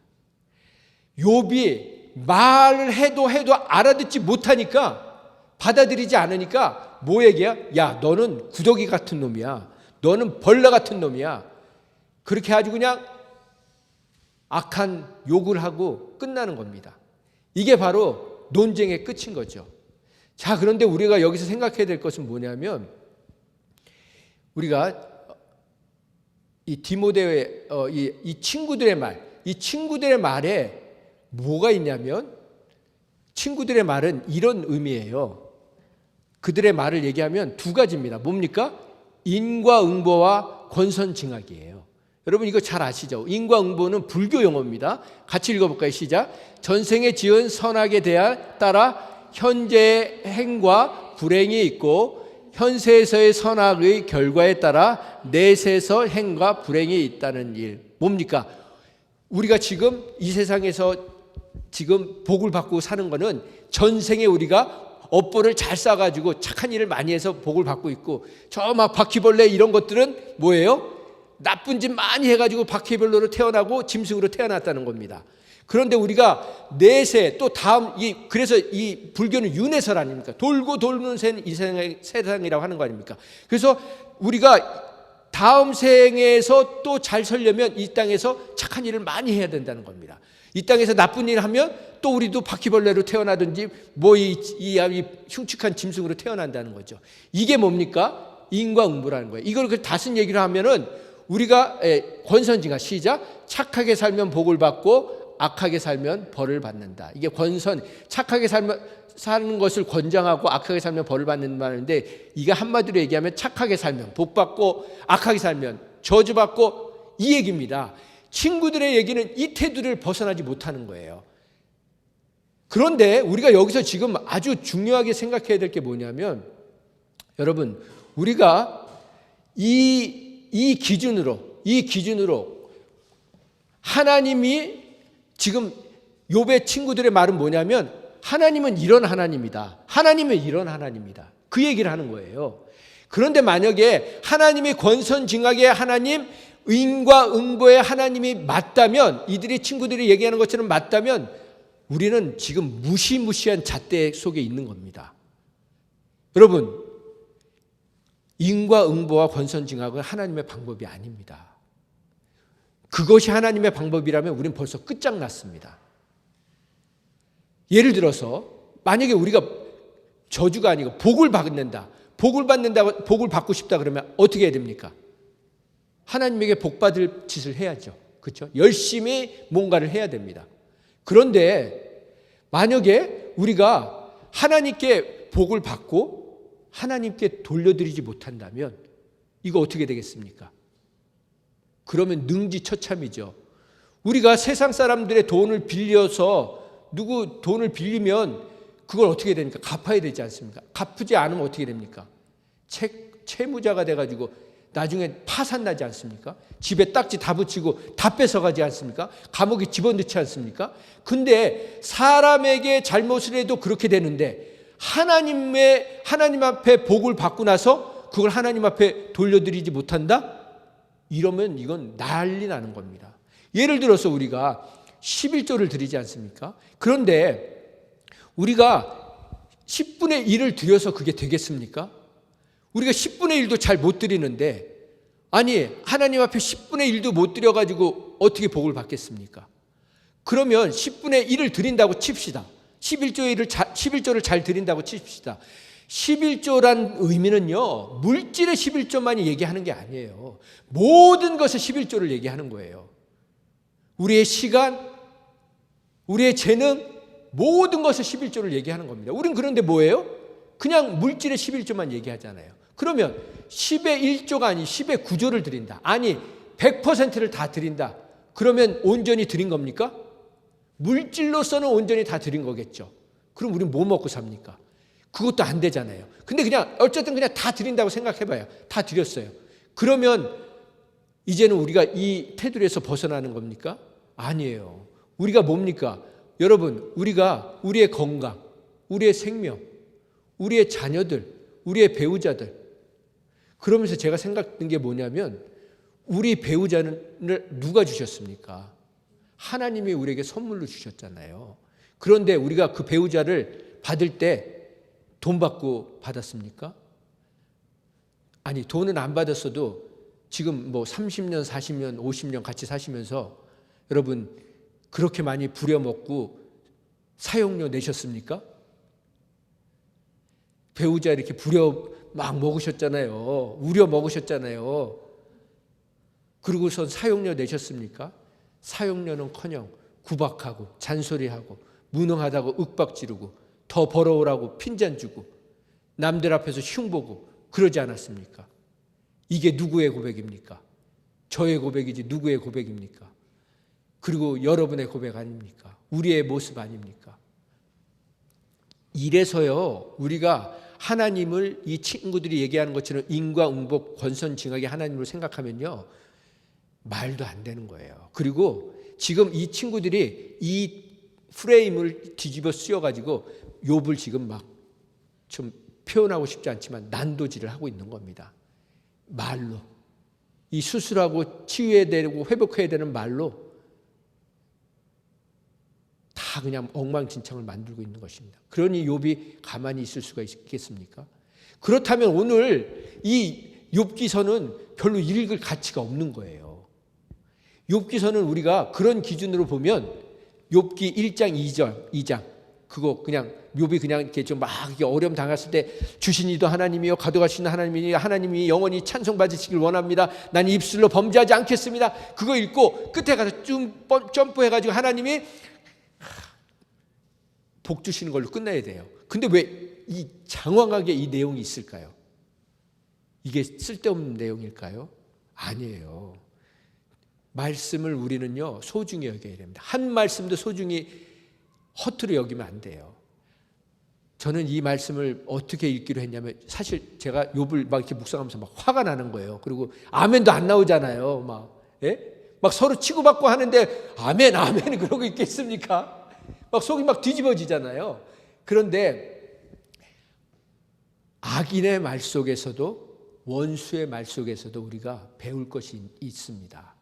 욥이 말을 해도 알아듣지 못하니까 받아들이지 않으니까 뭐 얘기야? 야, 너는 구더기 같은 놈이야. 너는 벌레 같은 놈이야. 그렇게 아주 그냥 악한 욕을 하고 끝나는 겁니다. 이게 바로 논쟁의 끝인 거죠. 자, 그런데 우리가 여기서 생각해야 될 것은 뭐냐면 우리가 이 디모데의 이 친구들의 말에 뭐가 있냐면 친구들의 말은 이런 의미예요. 그들의 말을 얘기하면 두 가지입니다. 뭡니까? 인과응보와 권선징악이에요. 여러분 이거 잘 아시죠? 인과응보는 불교 용어입니다. 같이 읽어볼까요? 시작. 전생에 지은 선악에 따라 현재의 행과 불행이 있고 현세에서의 선악의 결과에 따라 내세에서 행과 불행이 있다는 일. 뭡니까? 우리가 지금 이 세상에서 지금 복을 받고 사는 거는 전생에 우리가 업보를 잘 쌓아가지고 착한 일을 많이 해서 복을 받고 있고 저 막 바퀴벌레 이런 것들은 뭐예요? 나쁜 짓 많이 해가지고 바퀴벌레로 태어나고 짐승으로 태어났다는 겁니다. 그런데 우리가 내세 또 다음 그래서 이 불교는 윤회설 아닙니까? 돌고 돌는 세상이라고 하는 거 아닙니까? 그래서 우리가 다음 생에서 또 잘 살려면 이 땅에서 착한 일을 많이 해야 된다는 겁니다. 이 땅에서 나쁜 일을 하면 또 우리도 바퀴벌레로 태어나든지 이 흉측한 짐승으로 태어난다는 거죠. 이게 뭡니까? 인과응보라는 거예요. 이걸 다 쓴 얘기를 하면은 우리가 권선징악 시작. 착하게 살면 복을 받고 악하게 살면 벌을 받는다. 이게 착하게 사는 것을 권장하고 악하게 살면 벌을 받는 말인데 이게 한마디로 얘기하면 착하게 살면 복 받고 악하게 살면 저주 받고 이 얘기입니다. 친구들의 얘기는 이 태도를 벗어나지 못하는 거예요. 그런데 우리가 여기서 지금 아주 중요하게 생각해야 될 게 뭐냐면 여러분 우리가 이 기준으로 하나님이 지금 욥의 친구들의 말은 뭐냐면 하나님은 이런 하나님이다. 하나님은 이런 하나님이다. 그 얘기를 하는 거예요. 그런데 만약에 하나님이 권선징악의 하나님, 인과응보의 하나님이 맞다면 이들의 친구들이 얘기하는 것처럼 맞다면 우리는 지금 무시무시한 잣대 속에 있는 겁니다. 여러분 인과응보와 권선징악은 하나님의 방법이 아닙니다. 그것이 하나님의 방법이라면 우리는 벌써 끝장났습니다. 예를 들어서 만약에 우리가 저주가 아니고 복을 받고 싶다 그러면 어떻게 해야 됩니까? 하나님에게 복 받을 짓을 해야죠. 그렇죠? 열심히 뭔가를 해야 됩니다. 그런데 만약에 우리가 하나님께 복을 받고 하나님께 돌려드리지 못한다면 이거 어떻게 되겠습니까? 그러면 능지처참이죠. 우리가 세상 사람들의 돈을 빌려서 누구 돈을 빌리면 그걸 어떻게 됩니까? 갚아야 되지 않습니까? 갚지 않으면 어떻게 됩니까? 채무자가 돼가지고 나중에 파산나지 않습니까? 집에 딱지 다 붙이고 다 뺏어가지 않습니까? 감옥에 집어넣지 않습니까? 근데 사람에게 잘못을 해도 그렇게 되는데 하나님 앞에 복을 받고 나서 그걸 하나님 앞에 돌려드리지 못한다? 이러면 이건 난리 나는 겁니다. 예를 들어서 우리가 11조를 드리지 않습니까? 그런데 우리가 10분의 1을 드려서 그게 되겠습니까? 우리가 10분의 1도 잘 못 드리는데, 아니 하나님 앞에 10분의 1도 못 드려가지고 어떻게 복을 받겠습니까? 그러면 10분의 1을 드린다고 칩시다. 11조를 잘 드린다고 칩시다. 11조란 의미는요, 물질의 11조만이 얘기하는 게 아니에요. 모든 것의 11조를 얘기하는 거예요. 우리의 시간, 우리의 재능, 모든 것의 11조를 얘기하는 겁니다. 우린 그런데 뭐예요? 그냥 물질의 11조만 얘기하잖아요. 그러면 10의 1조가 아닌 10의 9조를 드린다. 아니 100%를 다 드린다. 그러면 온전히 드린 겁니까? 물질로서는 온전히 다 드린 거겠죠. 그럼 우리는 뭐 먹고 삽니까? 그것도 안 되잖아요. 근데 그냥 어쨌든 그냥 다 드린다고 생각해봐요. 다 드렸어요. 그러면 이제는 우리가 이 테두리에서 벗어나는 겁니까? 아니에요. 우리가 뭡니까? 여러분, 우리가 우리의 건강, 우리의 생명, 우리의 자녀들, 우리의 배우자들, 그러면서 제가 생각한 게 뭐냐면 우리 배우자를 누가 주셨습니까? 하나님이 우리에게 선물로 주셨잖아요. 그런데 우리가 그 배우자를 받을 때 돈 받고 받았습니까? 아니, 돈은 안 받았어도 지금 뭐 30년, 40년, 50년 같이 사시면서 여러분 그렇게 많이 부려먹고 사용료 내셨습니까? 배우자 이렇게 부려 막 먹으셨잖아요. 우려 먹으셨잖아요. 그리고선 사용료 내셨습니까? 사용료는커녕 구박하고 잔소리하고 무능하다고 윽박 지르고 더 벌어오라고 핀잔 주고 남들 앞에서 흉보고 그러지 않았습니까? 이게 누구의 고백입니까? 저의 고백이지 누구의 고백입니까? 그리고 여러분의 고백 아닙니까? 우리의 모습 아닙니까? 이래서요, 우리가 하나님을 이 친구들이 얘기하는 것처럼 인과응복 권선징악의 하나님으로 생각하면요, 말도 안 되는 거예요. 그리고 지금 이 친구들이 이 프레임을 뒤집어 씌워가지고 욥을 지금 막 좀 표현하고 싶지 않지만 난도질을 하고 있는 겁니다. 말로. 이 수술하고 치유해야 되고 회복해야 되는 말로 다 그냥 엉망진창을 만들고 있는 것입니다. 그러니 욥이 가만히 있을 수가 있겠습니까? 그렇다면 오늘 이 욥기서는 별로 읽을 가치가 없는 거예요. 욥기서는 우리가 그런 기준으로 보면 욥기 1장 2장 그거 그냥 욥이 그냥 이렇게 좀 막 어려움 당했을 때 주신 이도 하나님이요 가져가시는 하나님이니 하나님이 영원히 찬송받으시길 원합니다. 난 입술로 범죄하지 않겠습니다. 그거 읽고 끝에 가서 좀 점프해가지고 하나님이 복 주시는 걸로 끝나야 돼요. 근데 왜 이 장황하게 이 내용이 있을까요? 이게 쓸데없는 내용일까요? 아니에요. 말씀을 우리는요 소중히 여겨야 됩니다. 한 말씀도 소중히 허투루 여기면 안 돼요. 저는 이 말씀을 어떻게 읽기로 했냐면 사실 제가 욥을 막 이렇게 묵상하면서 막 화가 나는 거예요. 그리고 아멘도 안 나오잖아요. 막 서로 치고받고 하는데 아멘이 그러고 있겠습니까? 막 속이 막 뒤집어지잖아요. 그런데 악인의 말 속에서도 원수의 말 속에서도 우리가 배울 것이 있습니다.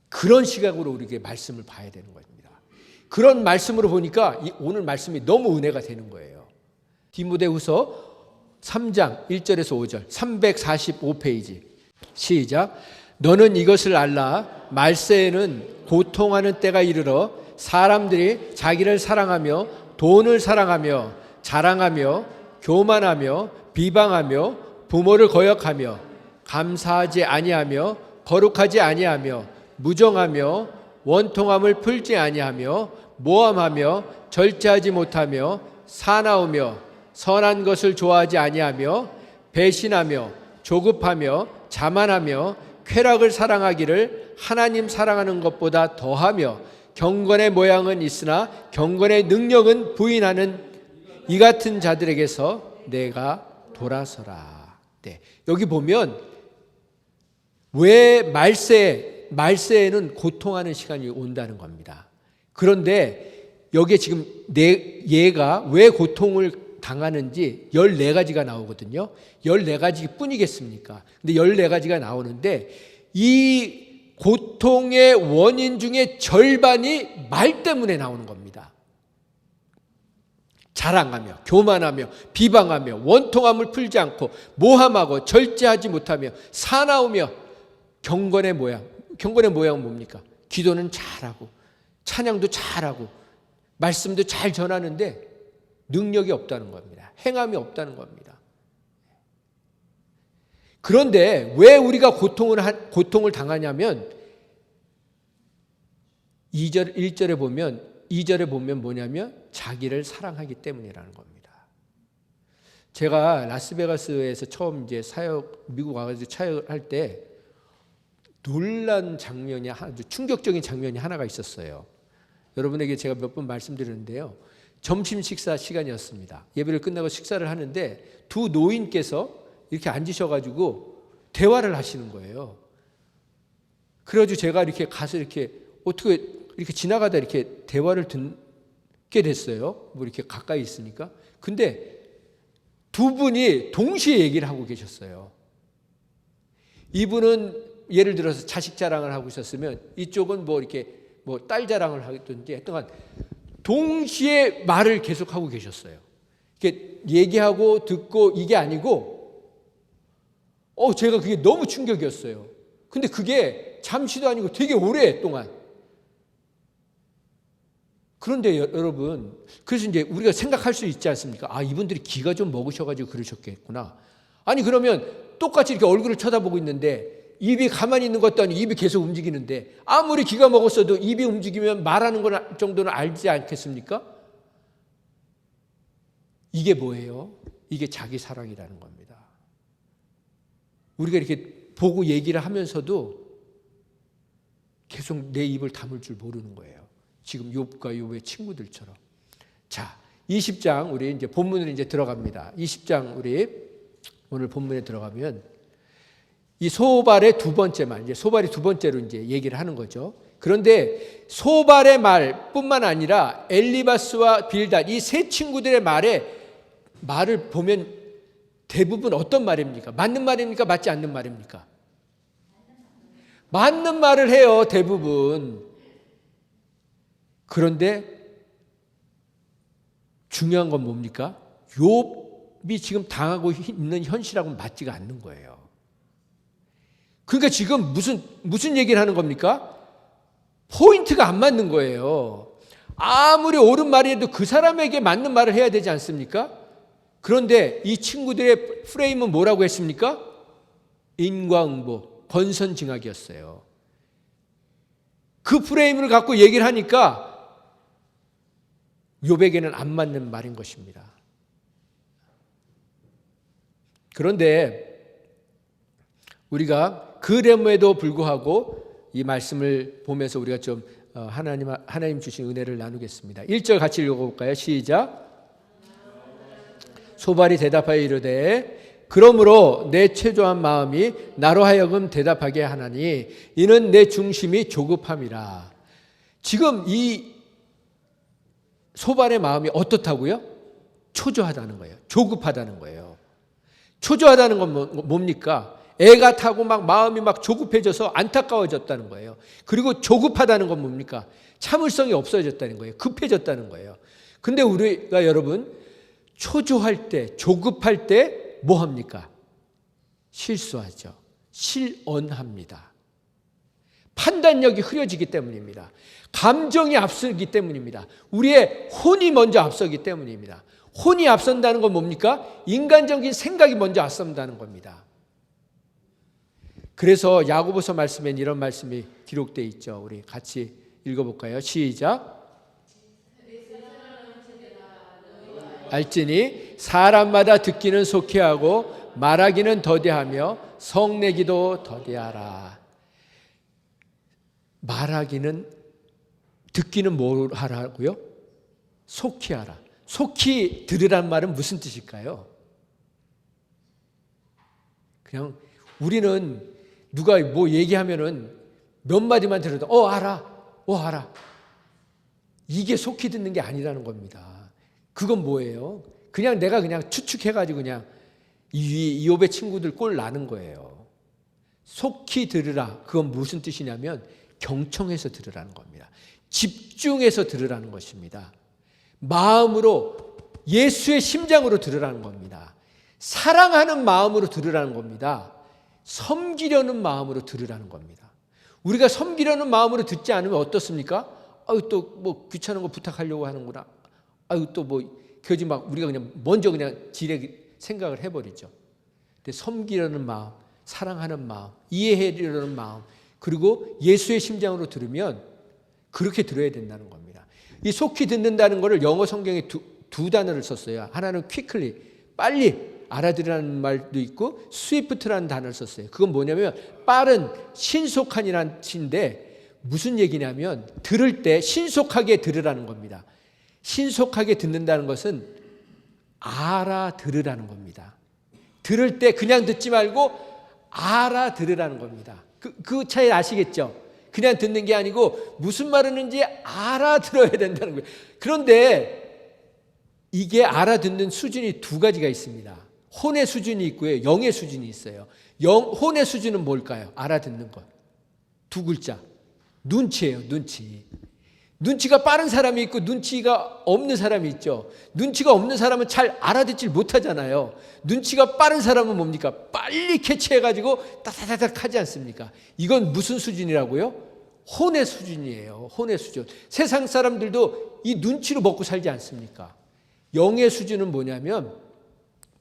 그런 시각으로 우리에게 말씀을 봐야 되는 겁니다. 그런 말씀으로 보니까 오늘 말씀이 너무 은혜가 되는 거예요. 디모데후서 3장 1절에서 5절 345페이지 시작. 너는 이것을 알라. 말세에는 고통하는 때가 이르러 사람들이 자기를 사랑하며 돈을 사랑하며 자랑하며 교만하며 비방하며 부모를 거역하며 감사하지 아니하며 거룩하지 아니하며 무정하며 원통함을 풀지 아니하며 모함하며 절제하지 못하며 사나우며 선한 것을 좋아하지 아니하며 배신하며 조급하며 자만하며 쾌락을 사랑하기를 하나님 사랑하는 것보다 더하며 경건의 모양은 있으나 경건의 능력은 부인하는 이 같은 자들에게서 내가 돌아서라. 네, 여기 보면 왜 말세에는 고통하는 시간이 온다는 겁니다. 그런데 여기에 지금 얘가 왜 고통을 당하는지 14가지가 나오거든요. 14가지 뿐이겠습니까? 근데 14가지가 나오는데 이 고통의 원인 중에 절반이 말 때문에 나오는 겁니다. 자랑하며 교만하며 비방하며 원통함을 풀지 않고 모함하고 절제하지 못하며 사나우며 경건의 모양은 뭡니까? 기도는 잘하고 찬양도 잘하고 말씀도 잘 전하는데 능력이 없다는 겁니다. 행함이 없다는 겁니다. 그런데 왜 우리가 고통을 당하냐면 1절에 보면 뭐냐면 자기를 사랑하기 때문이라는 겁니다. 제가 라스베가스에서 처음 이제 미국 와가지고 사역할 때 놀란 장면이 아주 충격적인 장면이 하나가 있었어요. 여러분에게 제가 몇 번 말씀드렸는데요. 점심 식사 시간이었습니다. 예배를 끝나고 식사를 하는데 두 노인께서 이렇게 앉으셔가지고 대화를 하시는 거예요. 그래가지고 제가 이렇게 가서 이렇게 어떻게 이렇게 지나가다 이렇게 대화를 듣게 됐어요. 뭐 이렇게 가까이 있으니까. 근데 두 분이 동시에 얘기를 하고 계셨어요. 이분은 예를 들어서 자식 자랑을 하고 있었으면 이쪽은 뭐 이렇게 뭐 딸 자랑을 하든지 했던 동시에 말을 계속하고 계셨어요. 이렇게 얘기하고 듣고 이게 아니고 제가 그게 너무 충격이었어요. 근데 그게 잠시도 아니고 되게 오랫동안. 그런데 여러분, 그래서 이제 우리가 생각할 수 있지 않습니까? 아, 이분들이 기가 좀 먹으셔가지고 그러셨겠구나. 아니, 그러면 똑같이 이렇게 얼굴을 쳐다보고 있는데 입이 가만히 있는 것도 아니고 입이 계속 움직이는데 아무리 기가 먹었어도 입이 움직이면 말하는 건 정도는 알지 않겠습니까? 이게 뭐예요? 이게 자기 사랑이라는 겁니다. 우리가 이렇게 보고 얘기를 하면서도 계속 내 입을 다물 줄 모르는 거예요. 지금 욥과 욥의 친구들처럼. 자, 20장 우리 이제 본문으로 이제 들어갑니다. 20장 우리 오늘 본문에 들어가면 이 소발의 두 번째 말, 이제 소발이 두 번째로 이제 얘기를 하는 거죠. 그런데 소발의 말뿐만 아니라 엘리바스와 빌닷 이 세 친구들의 말을 보면 대부분 어떤 말입니까? 맞는 말입니까? 맞지 않는 말입니까? 맞는 말을 해요, 대부분. 그런데 중요한 건 뭡니까? 욥이 지금 당하고 있는 현실하고는 맞지가 않는 거예요. 그러니까 지금 무슨 얘기를 하는 겁니까? 포인트가 안 맞는 거예요. 아무리 옳은 말이라도 그 사람에게 맞는 말을 해야 되지 않습니까? 그런데 이 친구들의 프레임은 뭐라고 했습니까? 인과응보, 권선징악이었어요. 그 프레임을 갖고 얘기를 하니까 욥에게는 안 맞는 말인 것입니다. 그런데 우리가 그럼에도 불구하고 이 말씀을 보면서 우리가 좀 하나님 주신 은혜를 나누겠습니다. 1절 같이 읽어볼까요? 시작. 소발이 대답하여 이르되 그러므로 내 초조한 마음이 나로 하여금 대답하게 하나니 이는 내 중심이 조급함이라. 지금 이 소발의 마음이 어떻다고요? 초조하다는 거예요. 조급하다는 거예요. 초조하다는 건 뭡니까? 애가 타고 막 마음이 막 조급해져서 안타까워졌다는 거예요. 그리고 조급하다는 건 뭡니까? 참을성이 없어졌다는 거예요. 급해졌다는 거예요. 근데 우리가 여러분 초조할 때, 조급할 때 뭐 합니까? 실수하죠. 실언합니다. 판단력이 흐려지기 때문입니다. 감정이 앞서기 때문입니다. 우리의 혼이 먼저 앞서기 때문입니다. 혼이 앞선다는 건 뭡니까? 인간적인 생각이 먼저 앞선다는 겁니다. 그래서 야고보서 말씀엔 이런 말씀이 기록되어 있죠. 우리 같이 읽어볼까요? 시작. 알지니 사람마다 듣기는 속히하고 말하기는 더디하며 성내기도 더디하라. 말하기는, 듣기는 뭘 하라고요? 속히 하라. 속히 들으란 말은 무슨 뜻일까요? 그냥 우리는 누가 뭐 얘기하면은 몇 마디만 들어도 알아. 이게 속히 듣는 게 아니라는 겁니다. 그건 뭐예요? 그냥 내가 그냥 추측해가지고 그냥 이욥의 친구들 꼴 나는 거예요. 속히 들으라. 그건 무슨 뜻이냐면 경청해서 들으라는 겁니다. 집중해서 들으라는 것입니다. 마음으로, 예수의 심장으로 들으라는 겁니다. 사랑하는 마음으로 들으라는 겁니다. 섬기려는 마음으로 들으라는 겁니다. 우리가 섬기려는 마음으로 듣지 않으면 어떻습니까? 또 뭐 귀찮은 거 부탁하려고 하는구나. 또 뭐 그러지 막 우리가 그냥 먼저 그냥 지레 생각을 해버리죠. 근데 섬기려는 마음, 사랑하는 마음, 이해하려는 마음, 그리고 예수의 심장으로 들으면 그렇게 들어야 된다는 겁니다. 이 속히 듣는다는 것을 영어 성경에 두 단어를 썼어요. 하나는 quickly, 빨리 알아들으라는 말도 있고 swift라는 단어를 썼어요. 그건 뭐냐면 빠른, 신속한이라는 뜻인데 무슨 얘기냐면 들을 때 신속하게 들으라는 겁니다. 신속하게 듣는다는 것은 알아들으라는 겁니다. 들을 때 그냥 듣지 말고 알아들으라는 겁니다. 그 차이 아시겠죠? 그냥 듣는 게 아니고 무슨 말하는지 알아들어야 된다는 거예요. 그런데 이게 알아듣는 수준이 두 가지가 있습니다. 혼의 수준이 있고요. 영의 수준이 있어요. 혼의 수준은 뭘까요? 알아듣는 것. 두 글자. 눈치예요. 눈치. 눈치가 빠른 사람이 있고 눈치가 없는 사람이 있죠. 눈치가 없는 사람은 잘 알아듣질 못하잖아요. 눈치가 빠른 사람은 뭡니까? 빨리 캐치해가지고 따다다닥 하지 않습니까? 이건 무슨 수준이라고요? 혼의 수준이에요. 혼의 수준. 세상 사람들도 이 눈치로 먹고 살지 않습니까? 영의 수준은 뭐냐면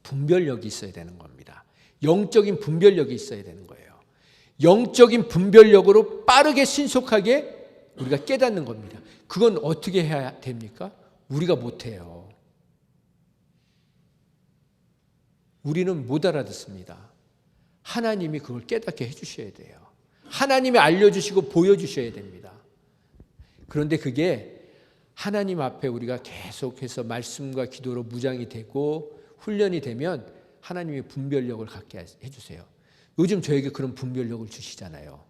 분별력이 있어야 되는 겁니다. 영적인 분별력이 있어야 되는 거예요. 영적인 분별력으로 빠르게 신속하게 우리가 깨닫는 겁니다. 그건 어떻게 해야 됩니까? 우리가 못해요. 우리는 못 알아듣습니다. 하나님이 그걸 깨닫게 해주셔야 돼요. 하나님이 알려주시고 보여주셔야 됩니다. 그런데 그게 하나님 앞에 우리가 계속해서 말씀과 기도로 무장이 되고 훈련이 되면 하나님이 분별력을 갖게 해주세요. 요즘 저에게 그런 분별력을 주시잖아요.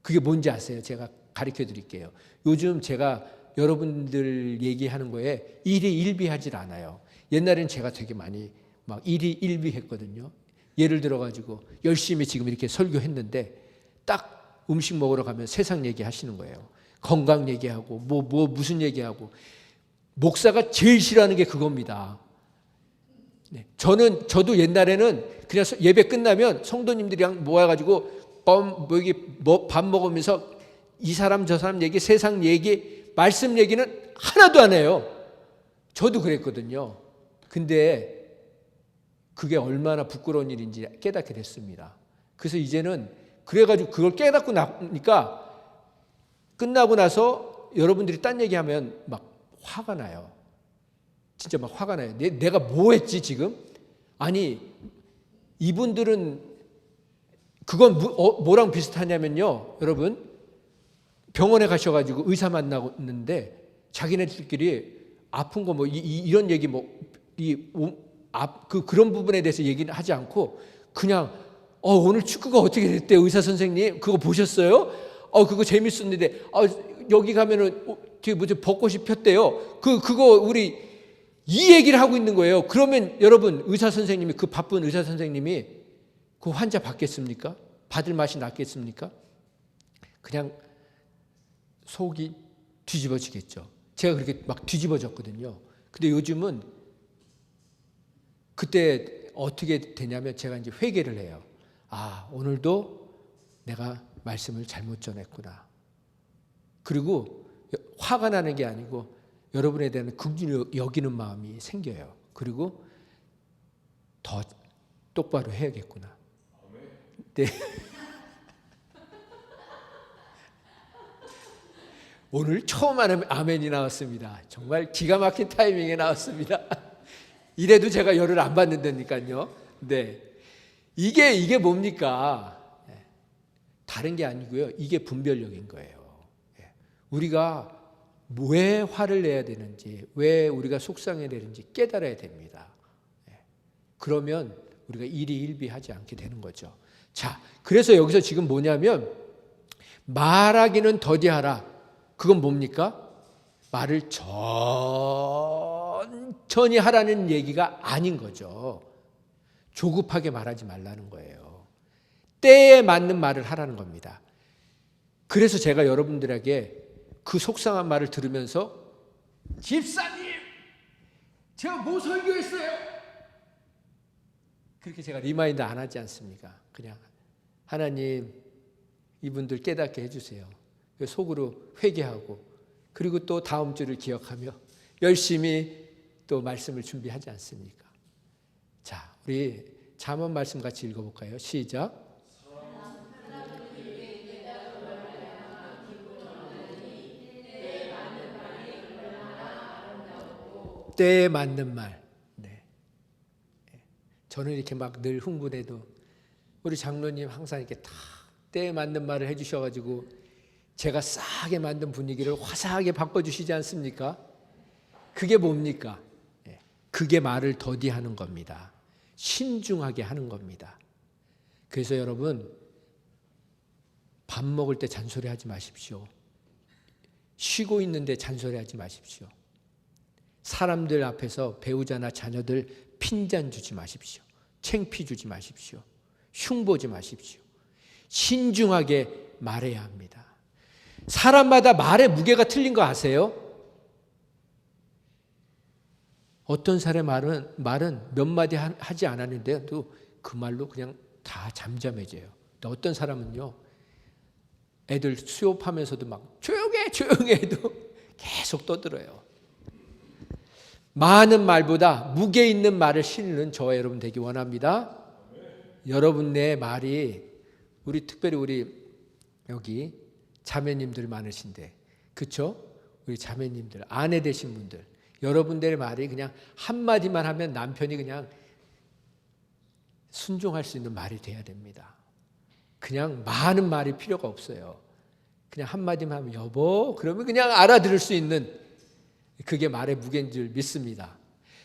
그게 뭔지 아세요? 제가 가르쳐 드릴게요. 요즘 제가 여러분들 얘기하는 거에 일희일비하질 않아요. 옛날에는 제가 되게 많이 막 일희일비했거든요. 예를 들어가지고 열심히 지금 이렇게 설교했는데 딱 음식 먹으러 가면 세상 얘기하시는 거예요. 건강 얘기하고 무슨 얘기하고. 목사가 제일 싫어하는 게 그겁니다. 네. 저도 옛날에는 그냥 예배 끝나면 성도님들이랑 모여가지고 여기 밥 먹으면서 이 사람 저 사람 얘기, 세상 얘기, 말씀 얘기는 하나도 안 해요. 저도 그랬거든요. 근데 그게 얼마나 부끄러운 일인지 깨닫게 됐습니다. 그래서 이제는 그래가지고 그걸 깨닫고 나니까 끝나고 나서 여러분들이 딴 얘기하면 막 화가 나요. 진짜 막 화가 나요. 내가 뭐 했지 지금? 아니 이분들은 그건 뭐랑 비슷하냐면요. 여러분 병원에 가셔가지고 의사 만나는데 자기네들끼리 아픈 거 뭐 이런 얘기 그런 부분에 대해서 얘기는 하지 않고 그냥 오늘 축구가 어떻게 됐대요 의사 선생님 그거 보셨어요? 그거 재밌었는데 여기 가면은 뒤에 뭐지 벚꽃이 폈대요. 그거 우리 이 얘기를 하고 있는 거예요. 그러면 여러분 의사 선생님이 그 바쁜 의사 선생님이 그 환자 받겠습니까? 받을 맛이 낫겠습니까? 그냥 속이 뒤집어지겠죠. 제가 그렇게 막 뒤집어졌거든요. 근데 요즘은 그때 어떻게 되냐면 제가 이제 회개를 해요. 오늘도 내가 말씀을 잘못 전했구나. 그리고 화가 나는 게 아니고 여러분에 대한 긍휼히 여기는 마음이 생겨요. 그리고 더 똑바로 해야겠구나. 네. 오늘 처음 하는 아멘이 나왔습니다. 정말 기가 막힌 타이밍에 나왔습니다. 이래도 제가 열을 안 받는다니까요. 네. 이게 뭡니까? 다른 게 아니고요. 이게 분별력인 거예요. 우리가 왜 화를 내야 되는지, 왜 우리가 속상해야 되는지 깨달아야 됩니다. 그러면 우리가 일희일비하지 않게 되는 거죠. 자, 그래서 여기서 지금 뭐냐면 말하기는 더디하라. 그건 뭡니까? 말을 천천히 하라는 얘기가 아닌 거죠. 조급하게 말하지 말라는 거예요. 때에 맞는 말을 하라는 겁니다. 그래서 제가 여러분들에게 그 속상한 말을 들으면서 집사님, 제가 뭐 설교했어요? 그렇게 제가 리마인드 안 하지 않습니까? 그냥 하나님 이분들 깨닫게 해주세요. 속으로 회개하고 그리고 또 다음 주를 기억하며 열심히 또 말씀을 준비하지 않습니까? 자, 우리 잠언 말씀 같이 읽어볼까요? 시작. 때에 맞는 말. 네. 저는 이렇게 막 늘 흥분해도 우리 장로님 항상 이렇게 다 때에 맞는 말을 해주셔가지고 제가 싸게 만든 분위기를 화사하게 바꿔주시지 않습니까? 그게 뭡니까? 그게 말을 더디하는 겁니다. 신중하게 하는 겁니다. 그래서 여러분 밥 먹을 때 잔소리하지 마십시오. 쉬고 있는데 잔소리하지 마십시오. 사람들 앞에서 배우자나 자녀들 핀잔 주지 마십시오. 창피 주지 마십시오. 흉보지 마십시오. 신중하게 말해야 합니다. 사람마다 말의 무게가 틀린 거 아세요? 어떤 사람의 말은 몇 마디 하지 않았는데도 그 말로 그냥 다 잠잠해져요. 어떤 사람은요, 애들 수업하면서도 막 조용해 해도 계속 떠들어요. 많은 말보다 무게 있는 말을 실는 저와 여러분 되기 원합니다. 여러분의 말이 특별히 우리 여기 자매님들 많으신데, 그렇죠? 우리 자매님들, 아내 되신 분들, 여러분들의 말이 그냥 한마디만 하면 남편이 그냥 순종할 수 있는 말이 돼야 됩니다. 그냥 많은 말이 필요가 없어요. 그냥 한마디만 하면 여보, 그러면 그냥 알아들을 수 있는, 그게 말의 무게인 줄 믿습니다.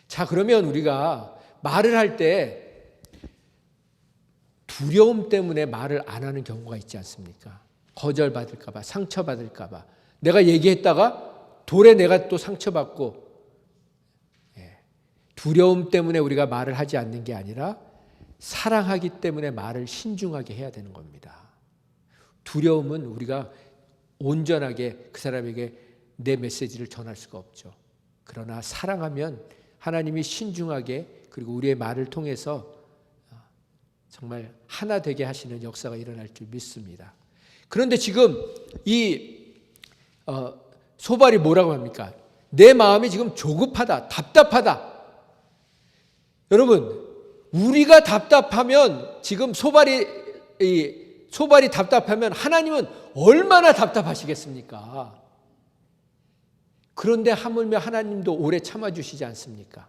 자, 그러면 우리가 말을 할 때 두려움 때문에 말을 안 하는 경우가 있지 않습니까? 거절받을까 봐, 상처받을까 봐. 내가 얘기했다가 돌에 내가 또 상처받고, 두려움 때문에 우리가 말을 하지 않는 게 아니라 사랑하기 때문에 말을 신중하게 해야 되는 겁니다. 두려움은 우리가 온전하게 그 사람에게 내 메시지를 전할 수가 없죠. 그러나 사랑하면 하나님이 신중하게 그리고 우리의 말을 통해서 정말 하나 되게 하시는 역사가 일어날 줄 믿습니다. 그런데 지금 이 소발이 뭐라고 합니까? 내 마음이 지금 조급하다, 답답하다. 여러분, 우리가 답답하면 지금 소발이 답답하면 하나님은 얼마나 답답하시겠습니까? 그런데 하물며 하나님도 오래 참아주시지 않습니까?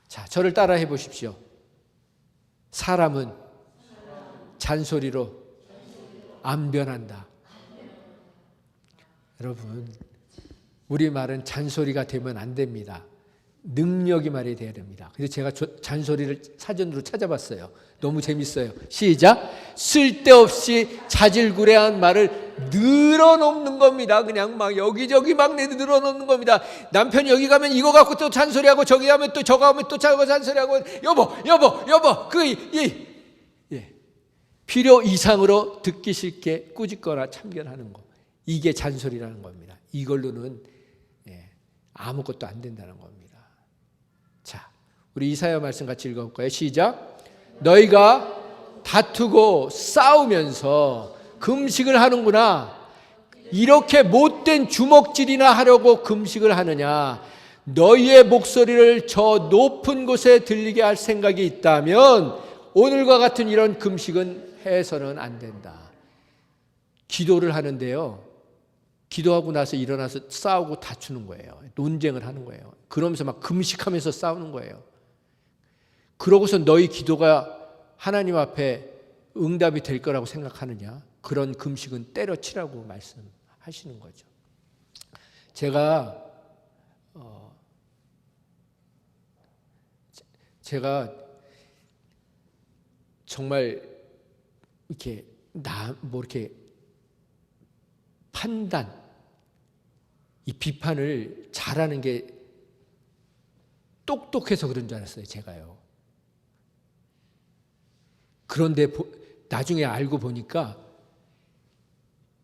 자, 저를 따라해 보십시오. 사람은 잔소리로 안 변한다. 여러분, 우리 말은 잔소리가 되면 안 됩니다. 능력이 말이 돼야 됩니다. 그래서 제가 잔소리를 사전으로 찾아봤어요. 너무 재밌어요. 시작. 쓸데없이 자질구레한 말을 늘어놓는 겁니다. 그냥 막 여기저기 막 늘어놓는 겁니다. 남편이 여기 가면 이거 갖고 또 잔소리하고 저기 가면 또 저거 하면 또 저거 잔소리하고 여보 필요 이상으로 듣기 싫게 꾸짖거나 참견하는 거. 이게 잔소리라는 겁니다. 이걸로는 아무것도 안 된다는 겁니다. 자, 우리 이사야 말씀 같이 읽어볼까요? 시작. 너희가 다투고 싸우면서 금식을 하는구나. 이렇게 못된 주먹질이나 하려고 금식을 하느냐. 너희의 목소리를 저 높은 곳에 들리게 할 생각이 있다면 오늘과 같은 이런 금식은 해서는 안 된다. 기도를 하는데요, 기도하고 나서 일어나서 싸우고 다투는 거예요. 논쟁을 하는 거예요. 그러면서 막 금식하면서 싸우는 거예요. 그러고서 너희 기도가 하나님 앞에 응답이 될 거라고 생각하느냐? 그런 금식은 때려치라고 말씀하시는 거죠. 제가 정말 이렇게 이렇게 판단, 이 비판을 잘하는 게 똑똑해서 그런 줄 알았어요, 제가요. 그런데 나중에 알고 보니까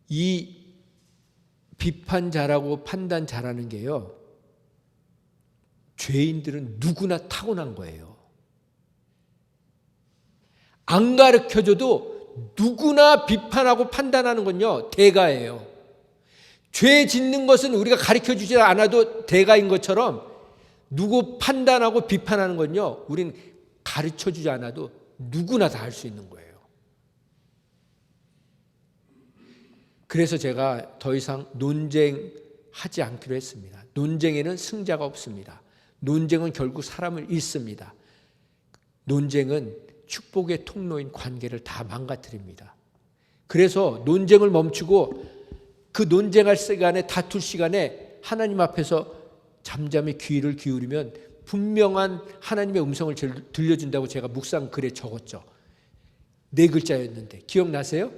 이 비판 잘하고 판단 잘하는 게요, 죄인들은 누구나 타고난 거예요. 안 가르쳐줘도 누구나 비판하고 판단하는 건요, 대가예요. 죄 짓는 것은 우리가 가르쳐주지 않아도 대가인 것처럼 누구 판단하고 비판하는 건요, 우린 가르쳐주지 않아도 누구나 다 할 수 있는 거예요. 그래서 제가 더 이상 논쟁하지 않기로 했습니다. 논쟁에는 승자가 없습니다. 논쟁은 결국 사람을 잃습니다. 논쟁은 축복의 통로인 관계를 다 망가뜨립니다. 그래서 논쟁을 멈추고 그 논쟁할 시간에, 다툴 시간에 하나님 앞에서 잠잠히 귀를 기울이면 분명한 하나님의 음성을 들려준다고 제가 묵상 글에 적었죠. 4글자였는데 기억나세요?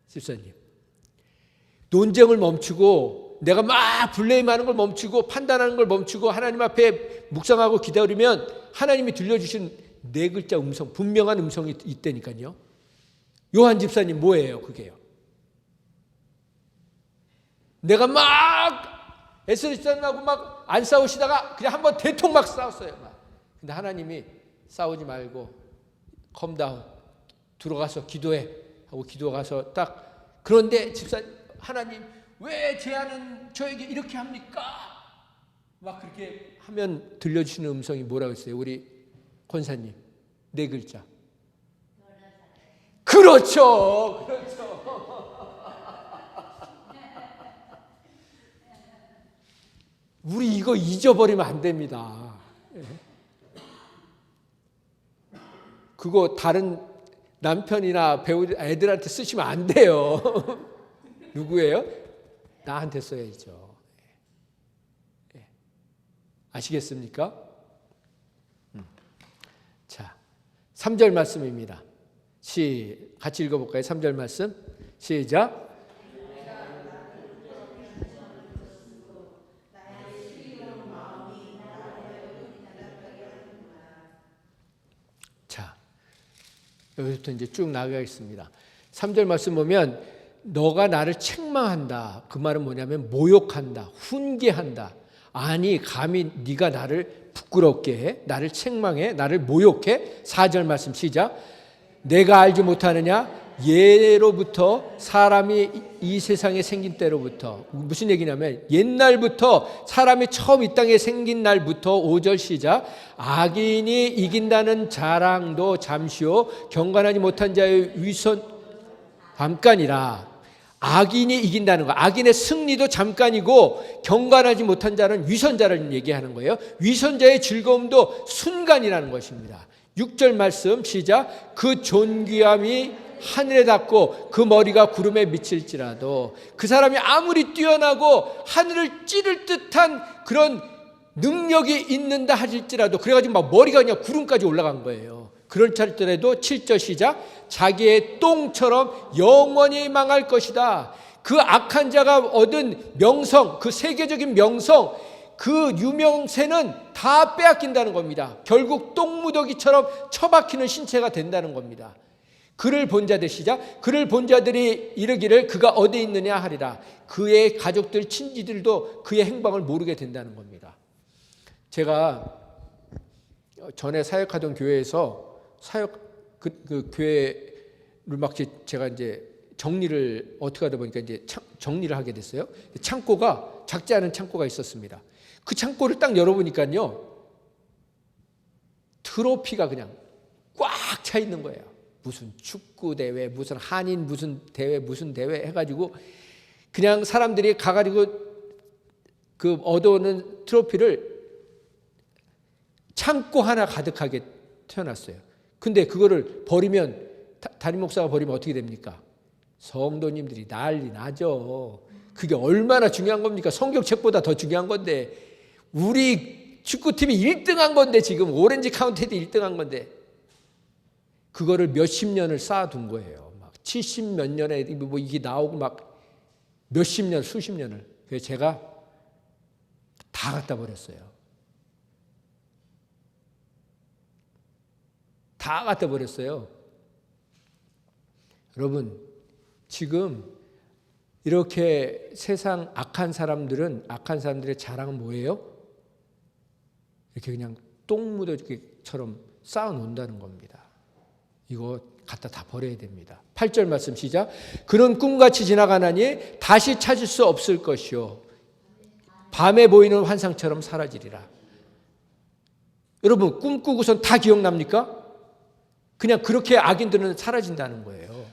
집사님, 논쟁을 멈추고 내가 막 블레임하는 걸 멈추고 판단하는 걸 멈추고 하나님 앞에 묵상하고 기다리면 하나님이 들려주신 4글자 음성, 분명한 음성이 있다니까요. 요한 집사님 뭐예요 그게요? 내가 막 에스리스하고 막 안 싸우시다가 그냥 한번 대통 막 싸웠어요. 근데 하나님이 싸우지 말고 컴다운, 들어가서 기도해 하고 기도가서 딱, 그런데 집사님, 하나님 왜 제 아는 저에게 이렇게 합니까? 막 그렇게 하면 들려주시는 음성이 뭐라고 했어요? 우리 권사님 4글자. 그렇죠. 우리 이거 잊어버리면 안 됩니다. 그거 다른 남편이나 배우 애들한테 쓰시면 안 돼요. 누구예요? 나한테 써야죠. 아시겠습니까? 자, 3절 말씀입니다. 같이 읽어볼까요? 3절 말씀. 시작. 자, 여기서부터 이제 쭉 나가겠습니다. 3절 말씀 보면 너가 나를 책망한다. 그 말은 뭐냐면 모욕한다, 훈계한다. 아니 감히 네가 나를 부끄럽게 해, 나를 책망해, 나를 모욕해. 4절 말씀 시작. 내가 알지 못하느냐? 예로부터 사람이 이 세상에 생긴 때로부터, 무슨 얘기냐면 옛날부터 사람이 처음 이 땅에 생긴 날부터 5절 시작. 악인이 이긴다는 자랑도 잠시요 경건하지 못한 자의 위선 잠깐이라. 악인이 이긴다는 거, 악인의 승리도 잠깐이고 경건하지 못한 자는 위선자를 얘기하는 거예요. 위선자의 즐거움도 순간이라는 것입니다. 6절 말씀 시작. 그 존귀함이 하늘에 닿고 그 머리가 구름에 미칠지라도, 그 사람이 아무리 뛰어나고 하늘을 찌를 듯한 그런 능력이 있는다 할지라도, 그래가지고 막 머리가 그냥 구름까지 올라간 거예요. 그럴 때라도 7절 시작. 자기의 똥처럼 영원히 망할 것이다. 그 악한 자가 얻은 명성, 그 세계적인 명성, 그 유명세는 다 빼앗긴다는 겁니다. 결국 똥무더기처럼 처박히는 신체가 된다는 겁니다. 그를 본 자들 시작. 그를 본 자들이 이르기를 그가 어디 있느냐 하리라. 그의 가족들, 친지들도 그의 행방을 모르게 된다는 겁니다. 제가 전에 사역하던 교회에서 그 교회를 막 제가 이제 정리를 어떻게 하다 보니까 이제 정리를 하게 됐어요. 창고가, 작지 않은 창고가 있었습니다. 그 창고를 딱 열어보니까요, 트로피가 그냥 꽉 차 있는 거예요. 무슨 축구 대회, 무슨 한인 무슨 대회 해가지고 그냥 사람들이 가가지고 그 얻어오는 트로피를 창고 하나 가득하게 태어났어요. 근데 그거를 버리면, 담임 목사가 버리면 어떻게 됩니까? 성도님들이 난리 나죠. 그게 얼마나 중요한 겁니까? 성경책보다 더 중요한 건데, 우리 축구팀이 1등한 건데, 지금 오렌지 카운티에도 1등한 건데, 그거를 몇십 년을 쌓아둔 거예요. 막 70 몇 년에 뭐 이게 나오고 막 몇십 년, 수십 년을. 그래서 제가 다 갖다 버렸어요. 다 갖다 버렸어요. 여러분, 지금 이렇게 세상 악한 사람들의 자랑은 뭐예요? 이렇게 그냥 똥 묻어지기처럼 쌓아놓는다는 겁니다. 이거 갖다 다 버려야 됩니다. 8절 말씀 시작. 그는 꿈같이 지나가나니 다시 찾을 수 없을 것이요 밤에 보이는 환상처럼 사라지리라. 여러분, 꿈꾸고선 다 기억납니까? 그냥 그렇게 악인들은 사라진다는 거예요.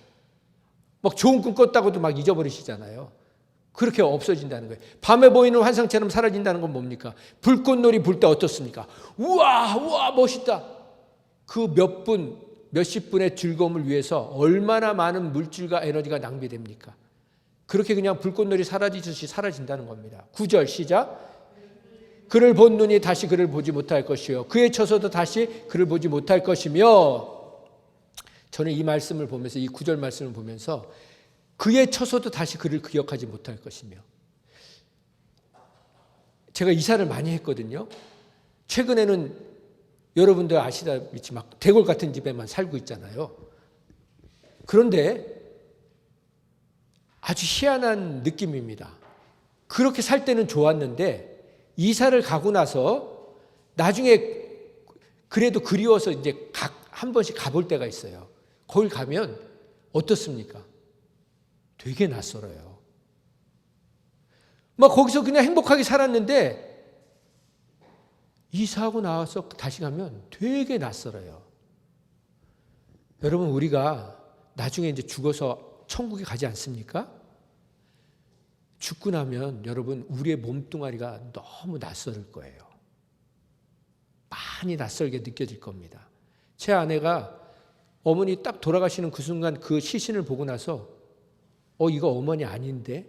막 좋은 꿈 꿨다고도 막 잊어버리시잖아요. 그렇게 없어진다는 거예요. 밤에 보이는 환상처럼 사라진다는 건 뭡니까? 불꽃놀이 볼 때 어떻습니까? 우와, 우와, 멋있다. 그 몇 분, 몇십 분의 즐거움을 위해서 얼마나 많은 물질과 에너지가 낭비됩니까? 그렇게 그냥 불꽃놀이 사라지듯이 사라진다는 겁니다. 9절 시작. 그를 본 눈이 다시 그를 보지 못할 것이요 그의 처소도 다시 그를 보지 못할 것이며, 저는 이 말씀을 보면서, 이 9절 말씀을 보면서 그의 처소도 다시 그를 기억하지 못할 것이며, 제가 이사를 많이 했거든요. 최근에는 여러분들 아시다시피 막 대골 같은 집에만 살고 있잖아요. 그런데 아주 희한한 느낌입니다. 그렇게 살 때는 좋았는데 이사를 가고 나서 나중에 그래도 그리워서 이제 한 번씩 가볼 때가 있어요. 거길 가면 어떻습니까? 되게 낯설어요. 막 거기서 그냥 행복하게 살았는데 이사하고 나와서 다시 가면 되게 낯설어요. 여러분, 우리가 나중에 이제 죽어서 천국에 가지 않습니까? 죽고 나면 여러분, 우리의 몸뚱아리가 너무 낯설을 거예요. 많이 낯설게 느껴질 겁니다. 제 아내가 어머니 딱 돌아가시는 그 순간 그 시신을 보고 나서 이거 어머니 아닌데?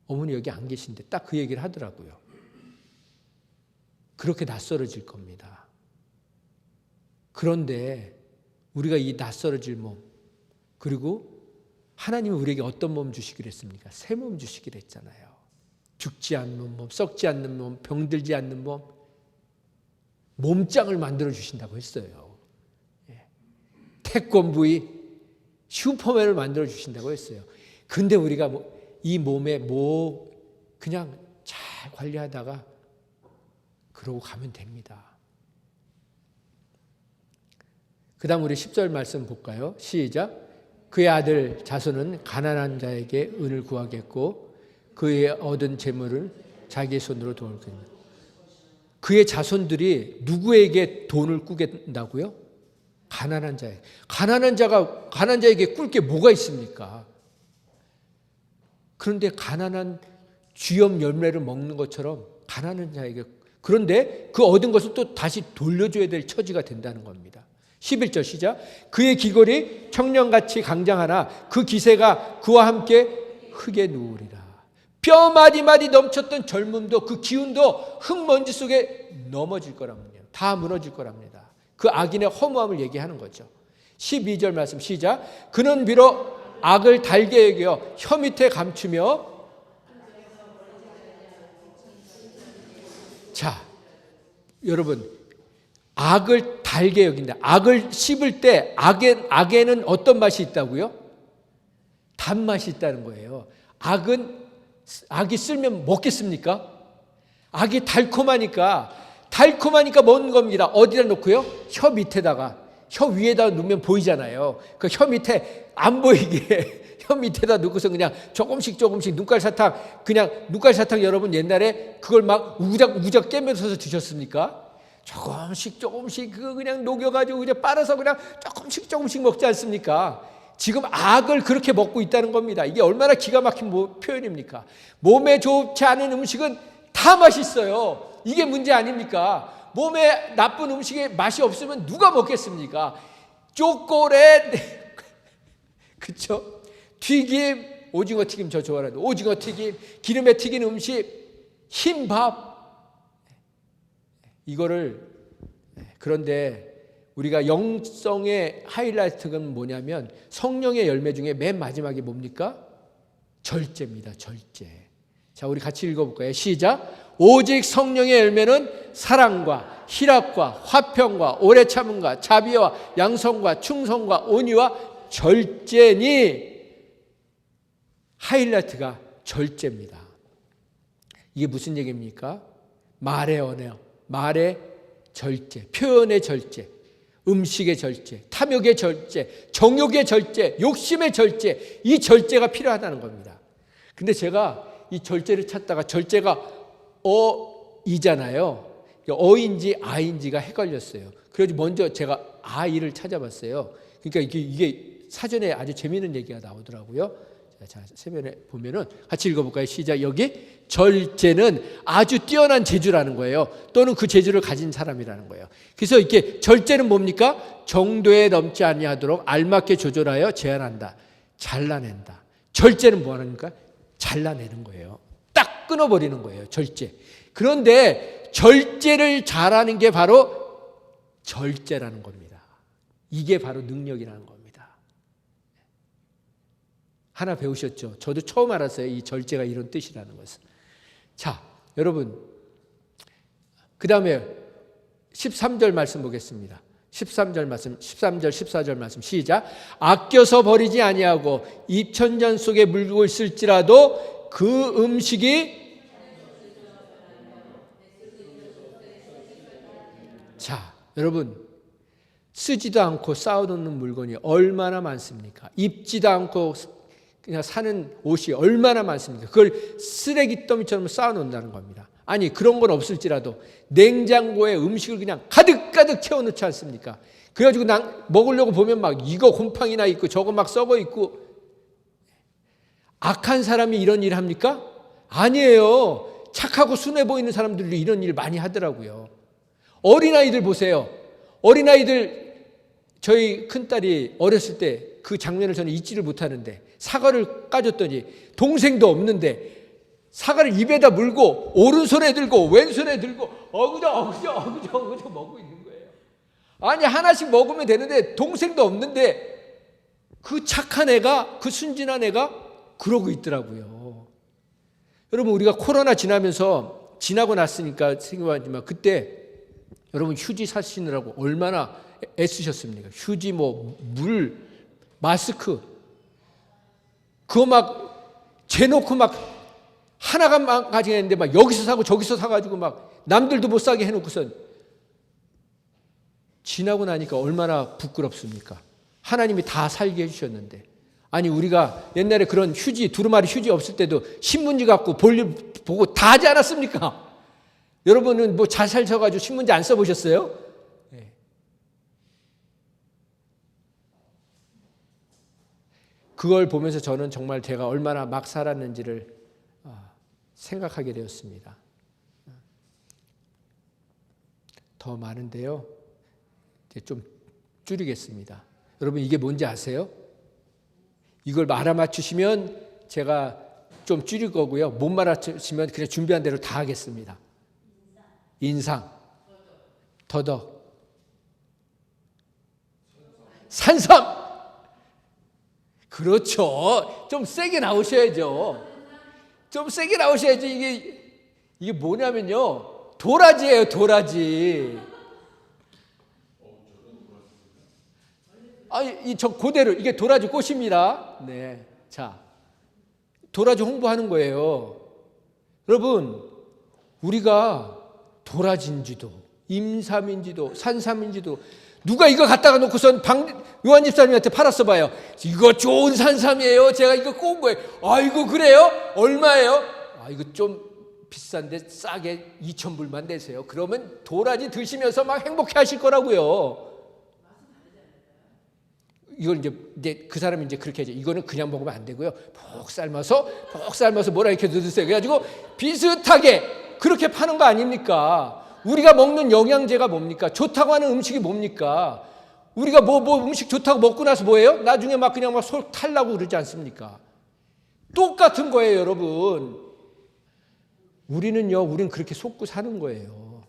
어머니 여기 안 계신데? 딱 그 얘기를 하더라고요. 그렇게 낯설어질 겁니다. 그런데 우리가 이 낯설어질 몸, 그리고 하나님은 우리에게 어떤 몸 주시기로 했습니까? 새 몸 주시기로 했잖아요. 죽지 않는 몸, 썩지 않는 몸, 병들지 않는 몸, 몸짱을 만들어 주신다고 했어요. 태권브이 슈퍼맨을 만들어 주신다고 했어요. 근데 우리가 이 몸에 그냥 잘 관리하다가 그러고 가면 됩니다. 그 다음 우리 10절 말씀 볼까요? 시작. 그의 아들 자손은 가난한 자에게 은을 구하겠고 그의 얻은 재물을 자기 손으로 도울 것입니다. 그의 자손들이 누구에게 돈을 꾸겠다고요? 가난한 자에게. 가난한 자에게 꿀 게 뭐가 있습니까? 그런데 가난한 쥐염 열매를 먹는 것처럼 가난한 자에게, 그런데 그 얻은 것을 또 다시 돌려줘야 될 처지가 된다는 겁니다. 11절 시작. 그의 기골이 청년같이 강장하나 그 기세가 그와 함께 흙에 누우리라. 뼈 마디마디 넘쳤던 젊음도 그 기운도 흙먼지 속에 넘어질 거랍니다. 다 무너질 거랍니다. 그 악인의 허무함을 얘기하는 거죠. 12절 말씀 시작. 그는 비록 악을 달게 여겨 혀 밑에 감추며, 자, 여러분, 악을 달게 여긴다. 악을 씹을 때 악에는 어떤 맛이 있다고요? 단맛이 있다는 거예요. 악이 쓸면 먹겠습니까? 악이 달콤하니까 먹는 겁니다. 어디다 놓고요? 혀 밑에다가. 혀 위에다 놓으면 보이잖아요. 그 혀 밑에 안 보이게 혀 밑에다 놓고서 그냥 조금씩 눈깔 사탕 여러분 옛날에 그걸 막 우작 깨면서 드셨습니까? 조금씩 그거 그냥 녹여가지고 그냥 빨아서 그냥 조금씩 먹지 않습니까? 지금 악을 그렇게 먹고 있다는 겁니다. 이게 얼마나 기가 막힌 표현입니까? 몸에 좋지 않은 음식은 다 맛있어요. 이게 문제 아닙니까? 몸에 나쁜 음식에 맛이 없으면 누가 먹겠습니까? 초콜릿, 그쵸? 튀김, 오징어 튀김 저 좋아하는데 오징어 튀김, 기름에 튀긴 음식, 흰밥. 이거를, 그런데 우리가 영성의 하이라이트가 뭐냐면 성령의 열매 중에 맨 마지막이 뭡니까? 절제입니다. 절제. 자, 우리 같이 읽어볼까요? 시작. 오직 성령의 열매는 사랑과 희락과 화평과 오래 참음과 자비와 양성과 충성과 온유와 절제니, 하이라이트가 절제입니다. 이게 무슨 얘기입니까? 말의 언어, 말의 절제, 표현의 절제, 음식의 절제, 탐욕의 절제, 정욕의 절제, 욕심의 절제, 이 절제가 필요하다는 겁니다. 근데 제가 이 절제를 찾다가 절제가 어이잖아요. 어인지 아인지가 헷갈렸어요. 그래서 먼저 제가 아이를 찾아봤어요. 그러니까 이게 사전에 아주 재미있는 얘기가 나오더라고요. 자, 세면에 보면은 같이 읽어볼까요? 시작. 여기 절제는 아주 뛰어난 재주라는 거예요. 또는 그 재주를 가진 사람이라는 거예요. 그래서 이렇게 절제는 뭡니까? 정도에 넘지 아니하도록 알맞게 조절하여 제한한다. 잘라낸다. 절제는 뭐 하는가? 잘라내는 거예요. 딱 끊어버리는 거예요. 절제. 그런데 절제를 잘하는 게 바로 절제라는 겁니다. 이게 바로 능력이라는 겁니다. 하나 배우셨죠? 저도 처음 알았어요. 이 절제가 이런 뜻이라는 것은. 자, 여러분, 그 다음에 13절 말씀 보겠습니다. 13절 말씀, 13절, 14절 말씀 시작. 아껴서 버리지 아니하고 입천전 속에 물고 있을지라도 그 음식이, 자, 여러분, 쓰지도 않고 쌓아놓는 물건이 얼마나 많습니까? 입지도 않고 그냥 사는 옷이 얼마나 많습니까? 그걸 쓰레기 더미처럼 쌓아놓는다는 겁니다. 아니, 그런 건 없을지라도 냉장고에 음식을 그냥 가득가득 채워놓지 않습니까? 그래가지고 먹으려고 보면 막 이거 곰팡이나 있고 저거 막 썩어 있고. 악한 사람이 이런 일을 합니까? 아니에요. 착하고 순해 보이는 사람들도 이런 일 많이 하더라고요. 어린아이들 보세요. 어린아이들, 저희 큰딸이 어렸을 때 그 장면을 저는 잊지를 못하는데, 사과를 까줬더니 동생도 없는데 사과를 입에다 물고 오른손에 들고 왼손에 들고 어그저 먹고 있는 거예요. 아니, 하나씩 먹으면 되는데 동생도 없는데 그 착한 애가, 그 순진한 애가 그러고 있더라고요. 여러분, 우리가 코로나 지나고 났으니까 생각하지만 그때 여러분 휴지 사시느라고 얼마나 애쓰셨습니까? 휴지, 물, 마스크, 그거 막 재놓고 막 하나가 망가지게 했는데 막 여기서 사고 저기서 사가지고 막 남들도 못 사게 해놓고선 지나고 나니까 얼마나 부끄럽습니까? 하나님이 다 살게 해주셨는데. 아니, 우리가 옛날에 그런 휴지, 두루마리 휴지 없을 때도 신문지 갖고 볼일 보고 다 하지 않았습니까? 여러분은 뭐 잘 살셔가지고 신문지 안 써보셨어요? 네. 그걸 보면서 저는 정말 제가 얼마나 막 살았는지를 생각하게 되었습니다. 더 많은데요. 이제 좀 줄이겠습니다. 여러분, 이게 뭔지 아세요? 이걸 알아맞추시면 제가 좀 줄일 거고요. 못 알아맞추시면 그냥 준비한 대로 다 하겠습니다. 인상, 더덕, 산삼. 그렇죠. 좀 세게 나오셔야죠. 좀 세게 나오셔야지. 이게 뭐냐면요, 도라지예요, 도라지. 저 그대로 이게 도라지 꽃입니다. 네, 자, 도라지 홍보하는 거예요. 여러분, 우리가 도라지인지도 임삼인지도 산삼인지도 누가 이거 갖다가 놓고선 요한 집사님한테 팔았어 봐요. 이거 좋은 산삼이에요. 제가 이거 꼬은 거예요. 아이고, 그래요? 얼마예요? 이거 좀 비싼데 싸게 2,000불만 내세요. 그러면 도라지 드시면서 막 행복해 하실 거라고요. 이걸 이제 그 사람이 이제 그렇게 하죠. 이거는 그냥 먹으면 안 되고요. 푹 삶아서 뭐라 이렇게 드세요. 그래가지고 비슷하게 그렇게 파는 거 아닙니까? 우리가 먹는 영양제가 뭡니까? 좋다고 하는 음식이 뭡니까? 우리가 뭐 음식 좋다고 먹고 나서 뭐예요? 나중에 막 그냥 막 속 탈라고 그러지 않습니까? 똑같은 거예요, 여러분. 우리는 그렇게 속고 사는 거예요.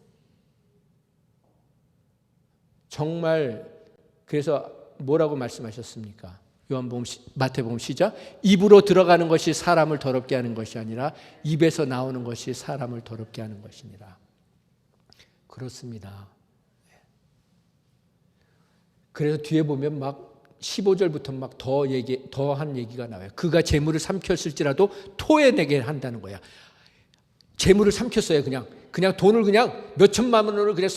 정말 그래서 뭐라고 말씀하셨습니까? 요한복음 마태복음 시작. 입으로 들어가는 것이 사람을 더럽게 하는 것이 아니라 입에서 나오는 것이 사람을 더럽게 하는 것이니라. 그렇습니다. 그래서 뒤에 보면 막 15절부터 막 더한 얘기가 나와요. 그가 재물을 삼켰을지라도 토해내게 한다는 거야. 재물을 삼켰어요. 그냥 돈을 그냥 몇 천만 원을 그냥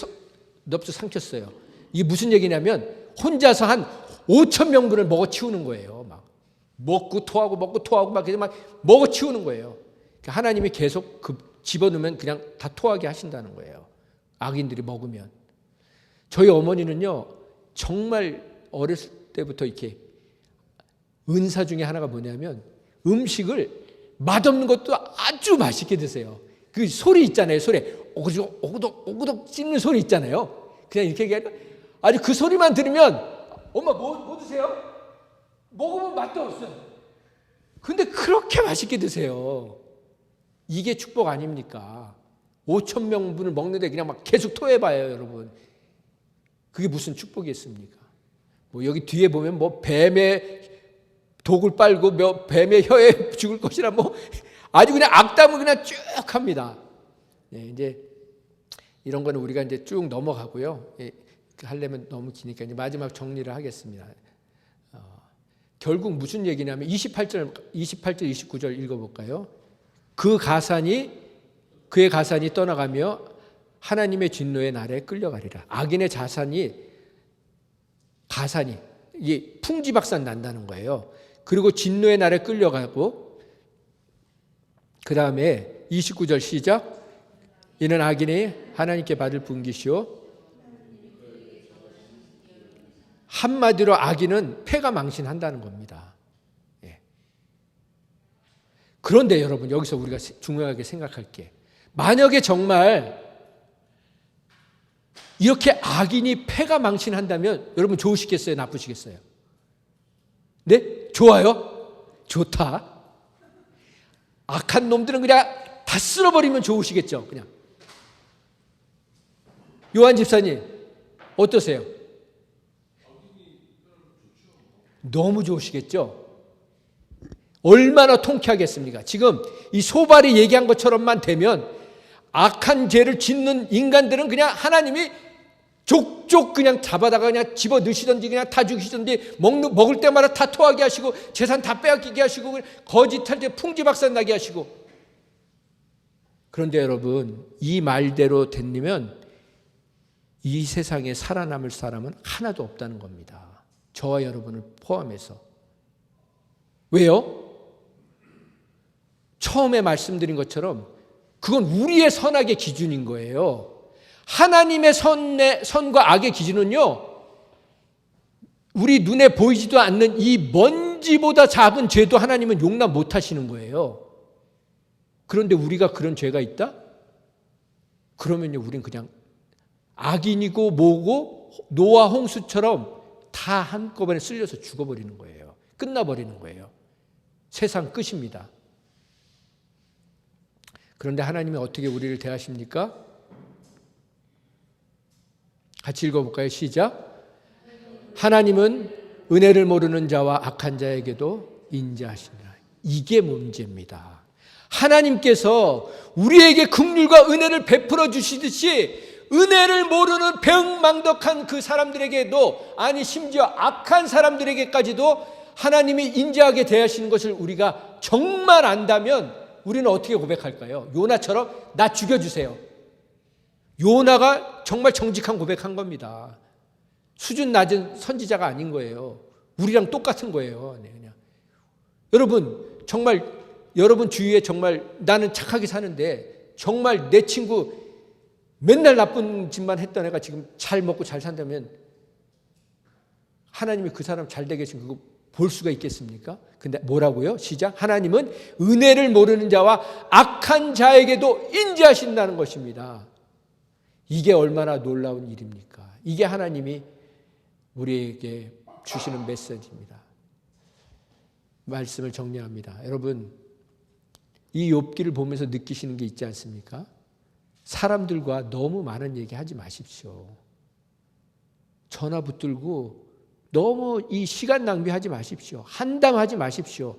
넙서 삼켰어요. 이게 무슨 얘기냐면 혼자서 한 5천 명분을 먹어치우는 거예요. 막 먹고 토하고 막 그냥 막 먹어치우는 거예요. 하나님이 계속 집어넣으면 그냥 다 토하게 하신다는 거예요. 악인들이 먹으면. 저희 어머니는요, 정말 어렸을 때부터 이렇게 은사 중에 하나가 뭐냐면 음식을 맛없는 것도 아주 맛있게 드세요. 그 소리 있잖아요. 소리. 오구독 씹는 소리 있잖아요. 그냥 이렇게 얘기하니까 아주 그 소리만 들으면 엄마 뭐 드세요? 먹으면 맛도 없어요. 근데 그렇게 맛있게 드세요. 이게 축복 아닙니까? 5천 명분을 먹는데 그냥 막 계속 토해봐요, 여러분. 그게 무슨 축복이겠습니까? 뭐 여기 뒤에 보면 뭐 뱀의 독을 빨고 뱀의 혀에 죽을 것이라 뭐 아주 그냥 악담을 그냥 쭉 합니다. 네, 이제 이런 거는 우리가 이제 쭉 넘어가고요. 하려면 너무 기니까 이제 마지막 정리를 하겠습니다. 결국 무슨 얘기냐면 28절, 29절 읽어볼까요? 그의 가산이 떠나가며 하나님의 진노의 날에 끌려가리라. 악인의 가산이 이게 풍지박산 난다는 거예요. 그리고 진노의 날에 끌려가고 그 다음에 29절 시작. 이는 악인이 하나님께 받을 분깃이요. 한마디로 악인은 패가 망신한다는 겁니다. 예. 그런데 여러분 여기서 우리가 중요하게 생각할 게 만약에 정말 이렇게 악인이 패가 망신한다면 여러분 좋으시겠어요? 나쁘시겠어요? 네? 좋아요? 좋다. 악한 놈들은 그냥 다 쓸어버리면 좋으시겠죠? 그냥. 요한 집사님 어떠세요? 너무 좋으시겠죠? 얼마나 통쾌하겠습니까? 지금 이 소발이 얘기한 것처럼만 되면 악한 죄를 짓는 인간들은 그냥 하나님이 족족 그냥 잡아다가 그냥 집어 넣으시든지 그냥 다 죽이시든지 먹을 때마다 다 토하게 하시고 재산 다 빼앗기게 하시고 거짓할 때 풍지박산 나게 하시고. 그런데 여러분 이 말대로 된다면 이 세상에 살아남을 사람은 하나도 없다는 겁니다. 저와 여러분을 포함해서. 왜요? 처음에 말씀드린 것처럼 그건 우리의 선악의 기준인 거예요. 하나님의 선과 악의 기준은요, 우리 눈에 보이지도 않는 이 먼지보다 작은 죄도 하나님은 용납 못 하시는 거예요. 그런데 우리가 그런 죄가 있다? 그러면요, 우린 그냥 악인이고 뭐고 노아 홍수처럼 다 한꺼번에 쓸려서 죽어버리는 거예요. 끝나버리는 거예요. 세상 끝입니다. 그런데 하나님이 어떻게 우리를 대하십니까? 같이 읽어볼까요? 시작. 하나님은 은혜를 모르는 자와 악한 자에게도 인자하시니라. 이게 문제입니다. 하나님께서 우리에게 긍휼과 은혜를 베풀어 주시듯이 은혜를 모르는 병망덕한 그 사람들에게도, 아니 심지어 악한 사람들에게까지도 하나님이 인자하게 대하시는 것을 우리가 정말 안다면 우리는 어떻게 고백할까요? 요나처럼 나 죽여주세요. 요나가 정말 정직한 고백한 겁니다. 수준 낮은 선지자가 아닌 거예요. 우리랑 똑같은 거예요. 그냥. 여러분 정말 여러분 주위에 정말 나는 착하게 사는데 정말 내 친구 맨날 나쁜 짓만 했던 애가 지금 잘 먹고 잘 산다면 하나님이 그 사람 잘 되게 해주신 그거 볼 수가 있겠습니까? 근데 뭐라고요? 시작. 하나님은 은혜를 모르는 자와 악한 자에게도 인자하신다는 것입니다. 이게 얼마나 놀라운 일입니까? 이게 하나님이 우리에게 주시는 메시지입니다. 말씀을 정리합니다. 여러분, 이 욥기를 보면서 느끼시는 게 있지 않습니까? 사람들과 너무 많은 얘기 하지 마십시오. 전화 붙들고 너무 이 시간 낭비하지 마십시오. 한담하지 마십시오.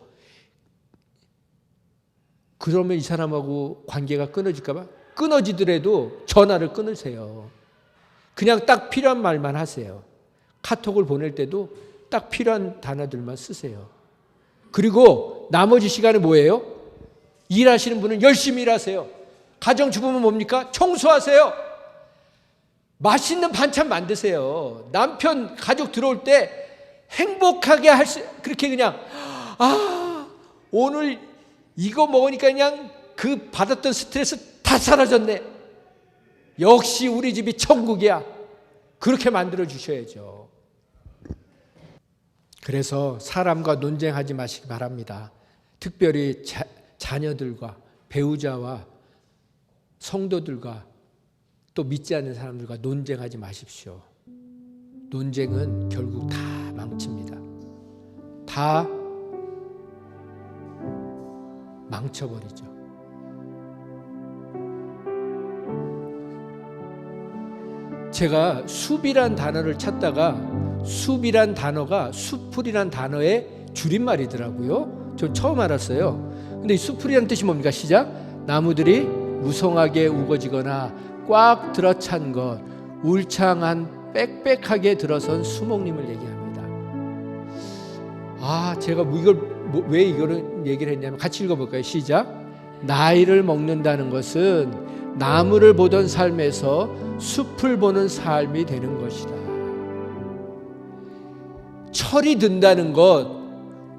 그러면 이 사람하고 관계가 끊어질까 봐 끊어지더라도 전화를 끊으세요. 그냥 딱 필요한 말만 하세요. 카톡을 보낼 때도 딱 필요한 단어들만 쓰세요. 그리고 나머지 시간에 뭐예요? 일하시는 분은 열심히 일하세요. 가정주부는 뭡니까? 청소하세요. 맛있는 반찬 만드세요. 남편 가족 들어올 때 행복하게 그렇게 그냥 오늘 이거 먹으니까 그냥 그 받았던 스트레스 다 사라졌네. 역시 우리 집이 천국이야. 그렇게 만들어 주셔야죠. 그래서 사람과 논쟁하지 마시기 바랍니다. 특별히 자녀들과 배우자와 성도들과 또 믿지 않는 사람들과 논쟁하지 마십시오. 논쟁은 결국 다 망칩니다. 다 망쳐버리죠. 제가 숲이란 단어를 찾다가 숲이란 단어가 수풀이란 단어의 줄임말이더라고요. 전 처음 알았어요. 근데 이 수풀이란 뜻이 뭡니까? 시작. 나무들이 무성하게 우거지거나 꽉 들어찬 것, 울창한 빽빽하게 들어선 수목림을 얘기합니다. 제가 왜 이거를 얘기를 했냐면 같이 읽어볼까요? 시작. 나이를 먹는다는 것은 나무를 보던 삶에서 숲을 보는 삶이 되는 것이다. 철이 든다는 것,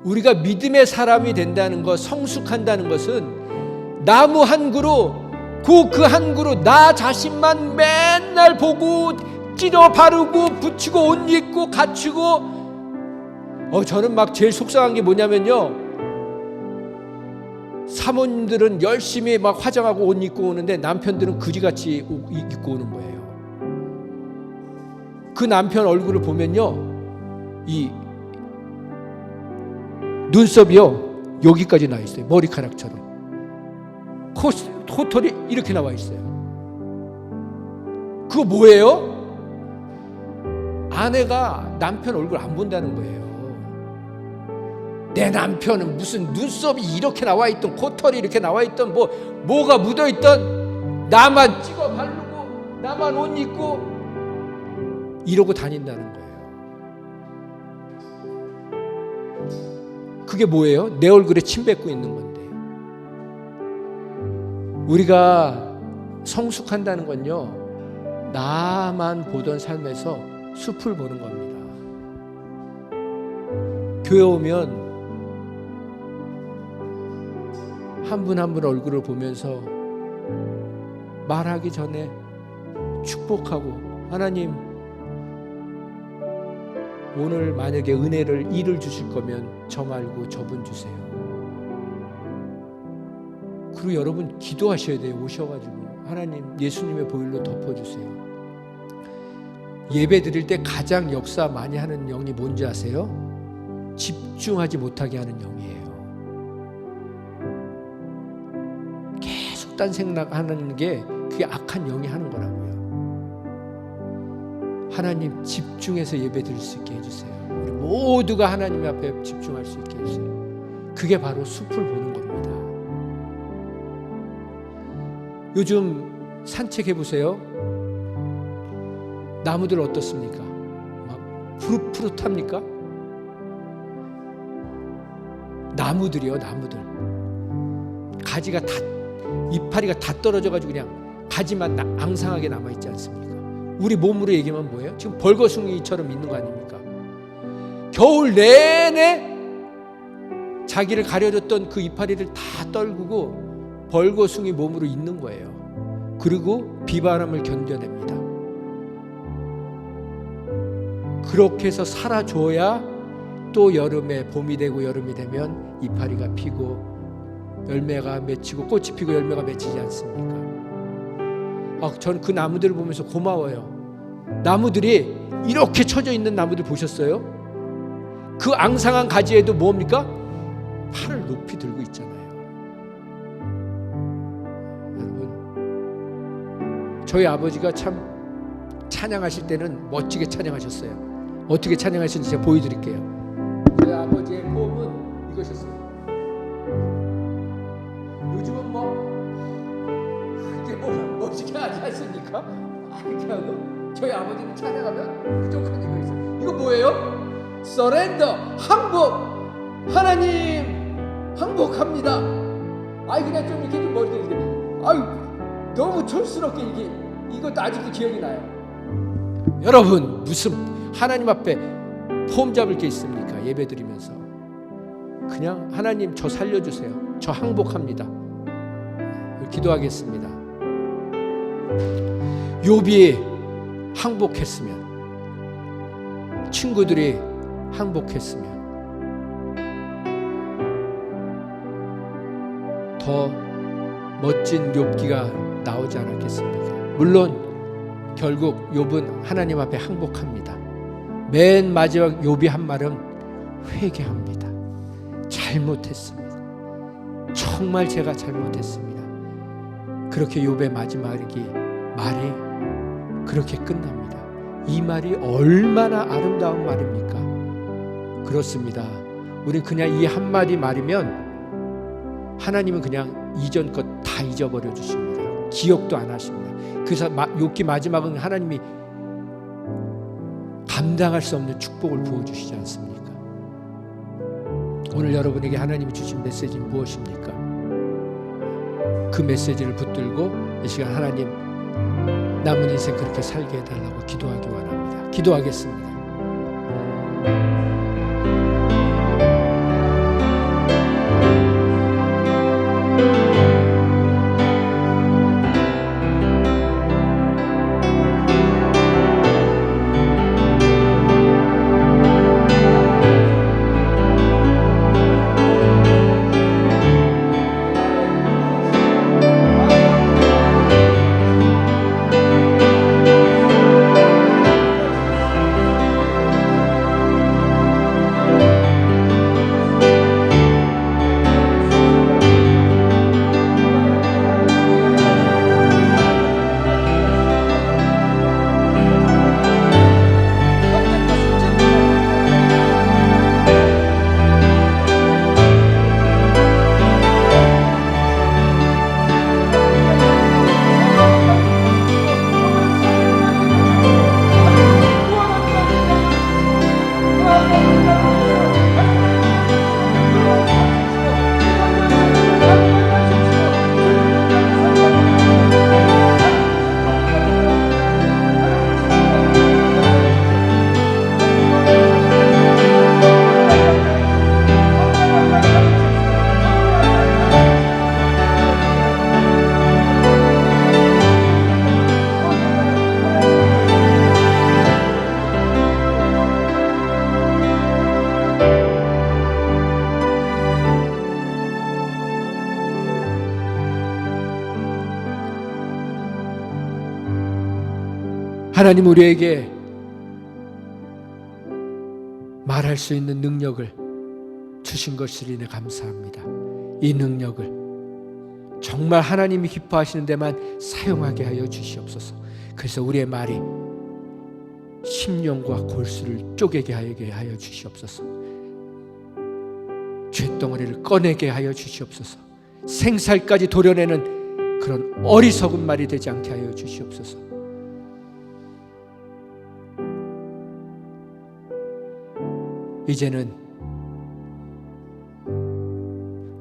우리가 믿음의 사람이 된다는 것, 성숙한다는 것은 나무 한 그루, 그 한 그루 나 자신만 맨날 보고 찌러 바르고 붙이고 옷 입고 갖추고 저는 막 제일 속상한 게 뭐냐면요, 사모님들은 열심히 막 화장하고 옷 입고 오는데 남편들은 그지같이 옷 입고 오는 거예요. 그 남편 얼굴을 보면요, 이 눈썹이요 여기까지 나 있어요. 머리카락처럼. 코털이 이렇게 나와 있어요. 그거 뭐예요? 아내가 남편 얼굴 안 본다는 거예요. 내 남편은 무슨 눈썹이 이렇게 나와 있던, 코털이 이렇게 나와 있던, 뭐가 묻어 있던, 나만 찍어 바르고 나만 옷 입고 이러고 다닌다는 거예요. 그게 뭐예요? 내 얼굴에 침 뱉고 있는 건데. 우리가 성숙한다는 건요, 나만 보던 삶에서 숲을 보는 겁니다. 교회 오면 한 분 한 분 얼굴을 보면서 말하기 전에 축복하고, 하나님 오늘 만약에 일을 주실 거면 저 말고 저분 주세요. 그리고 여러분 기도하셔야 돼요. 오셔가지고 하나님 예수님의 보혈로 덮어주세요. 예배 드릴 때 가장 역사 많이 하는 영이 뭔지 아세요? 집중하지 못하게 하는 영이에요. 계속 딴 생각하는 게 그게 악한 영이 하는 거라고요. 하나님 집중해서 예배 드릴 수 있게 해주세요. 우리 모두가 하나님 앞에 집중할 수 있게 해주세요. 그게 바로 숲을 보는 겁니다. 요즘 산책해 보세요. 나무들 어떻습니까? 막 푸릇푸릇합니까? 나무들이요, 나무들. 가지가 다, 이파리가 다 떨어져가지고 그냥 가지만 앙상하게 남아있지 않습니까? 우리 몸으로 얘기하면 뭐예요? 지금 벌거숭이처럼 있는 거 아닙니까? 겨울 내내 자기를 가려줬던 그 이파리를 다 떨구고 벌거숭이 몸으로 있는 거예요. 그리고 비바람을 견뎌냅니다. 그렇게 해서 살아줘야 또 여름에 봄이 되고 여름이 되면 이파리가 피고 열매가 맺히고 꽃이 피고 열매가 맺히지 않습니까? 저는 그 나무들을 보면서 고마워요. 나무들이 이렇게 쳐져 있는 나무들 보셨어요? 그 앙상한 가지에도 뭡니까? 팔을 높이 들고 있잖아요. 여러분, 저희 아버지가 참 찬양하실 때는 멋지게 찬양하셨어요. 어떻게 찬양하시는지 제가 보여드릴게요. 저희 아버지의 포음은 이것이었어요. 요즘은 이렇게 멋지게 하지 않습니까? 이렇게 하고 저희 아버지는 찬양하면 부족한 이거 있어요. 이거 뭐예요? 서렌더, 항복. 하나님 항복합니다. 그냥 좀 이렇게 좀 머리를 이렇게 너무 촌스럽게 이것도 아직도 기억이 나요. 여러분, 무슨 하나님 앞에 폼 잡을 게 있습니까? 예배 드리면서 그냥 하나님 저 살려주세요. 저 항복합니다. 기도하겠습니다. 욥이 항복했으면, 친구들이 항복했으면 더 멋진 욥기가 나오지 않았겠습니까? 물론 결국 욥은 하나님 앞에 항복합니다. 맨 마지막 욥이 한 말은 회개합니다. 잘못했습니다. 정말 제가 잘못했습니다. 그렇게 욥의 마지막이 말이 그렇게 끝납니다. 이 말이 얼마나 아름다운 말입니까? 그렇습니다. 우린 그냥 이 한마디 말이면 하나님은 그냥 이전 것 다 잊어버려 주십니다. 기억도 안 하십니다. 그래서 욥기 마지막은 하나님이 감당할 수 없는 축복을 부어주시지 않습니까? 오늘 여러분에게 하나님이 주신 메시지는 무엇입니까? 그 메시지를 붙들고 이 시간 하나님 남은 인생 그렇게 살게 해달라고 기도하기 원합니다. 기도하겠습니다. 하나님 우리에게 말할 수 있는 능력을 주신 것을 인해 감사합니다. 이 능력을 정말 하나님이 기뻐하시는 데만 사용하게 하여 주시옵소서. 그래서 우리의 말이 심령과 골수를 쪼개게 하여 주시옵소서. 쇳덩어리를 꺼내게 하여 주시옵소서. 생살까지 도려내는 그런 어리석은 말이 되지 않게 하여 주시옵소서. 이제는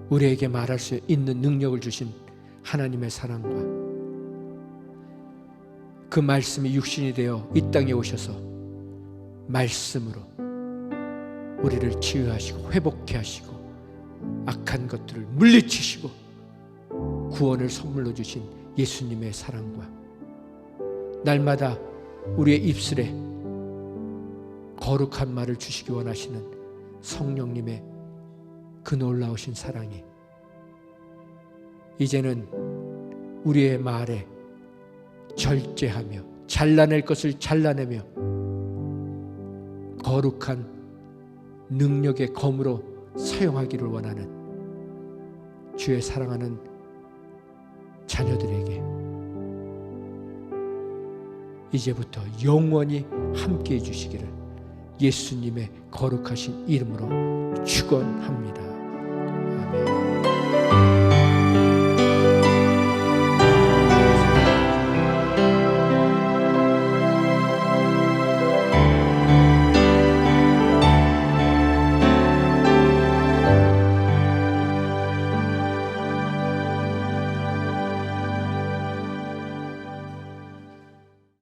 우리에게 말할 수 있는 능력을 주신 하나님의 사랑과 그 말씀이 육신이 되어 이 땅에 오셔서 말씀으로 우리를 치유하시고 회복케 하시고 악한 것들을 물리치시고 구원을 선물로 주신 예수님의 사랑과 날마다 우리의 입술에 거룩한 말을 주시기 원하시는 성령님의 그 놀라우신 사랑이 이제는 우리의 말에 절제하며 잘라낼 것을 잘라내며 거룩한 능력의 검으로 사용하기를 원하는 주의 사랑하는 자녀들에게 이제부터 영원히 함께해 주시기를 예수님의 거룩하신 이름으로 축원합니다. 아멘.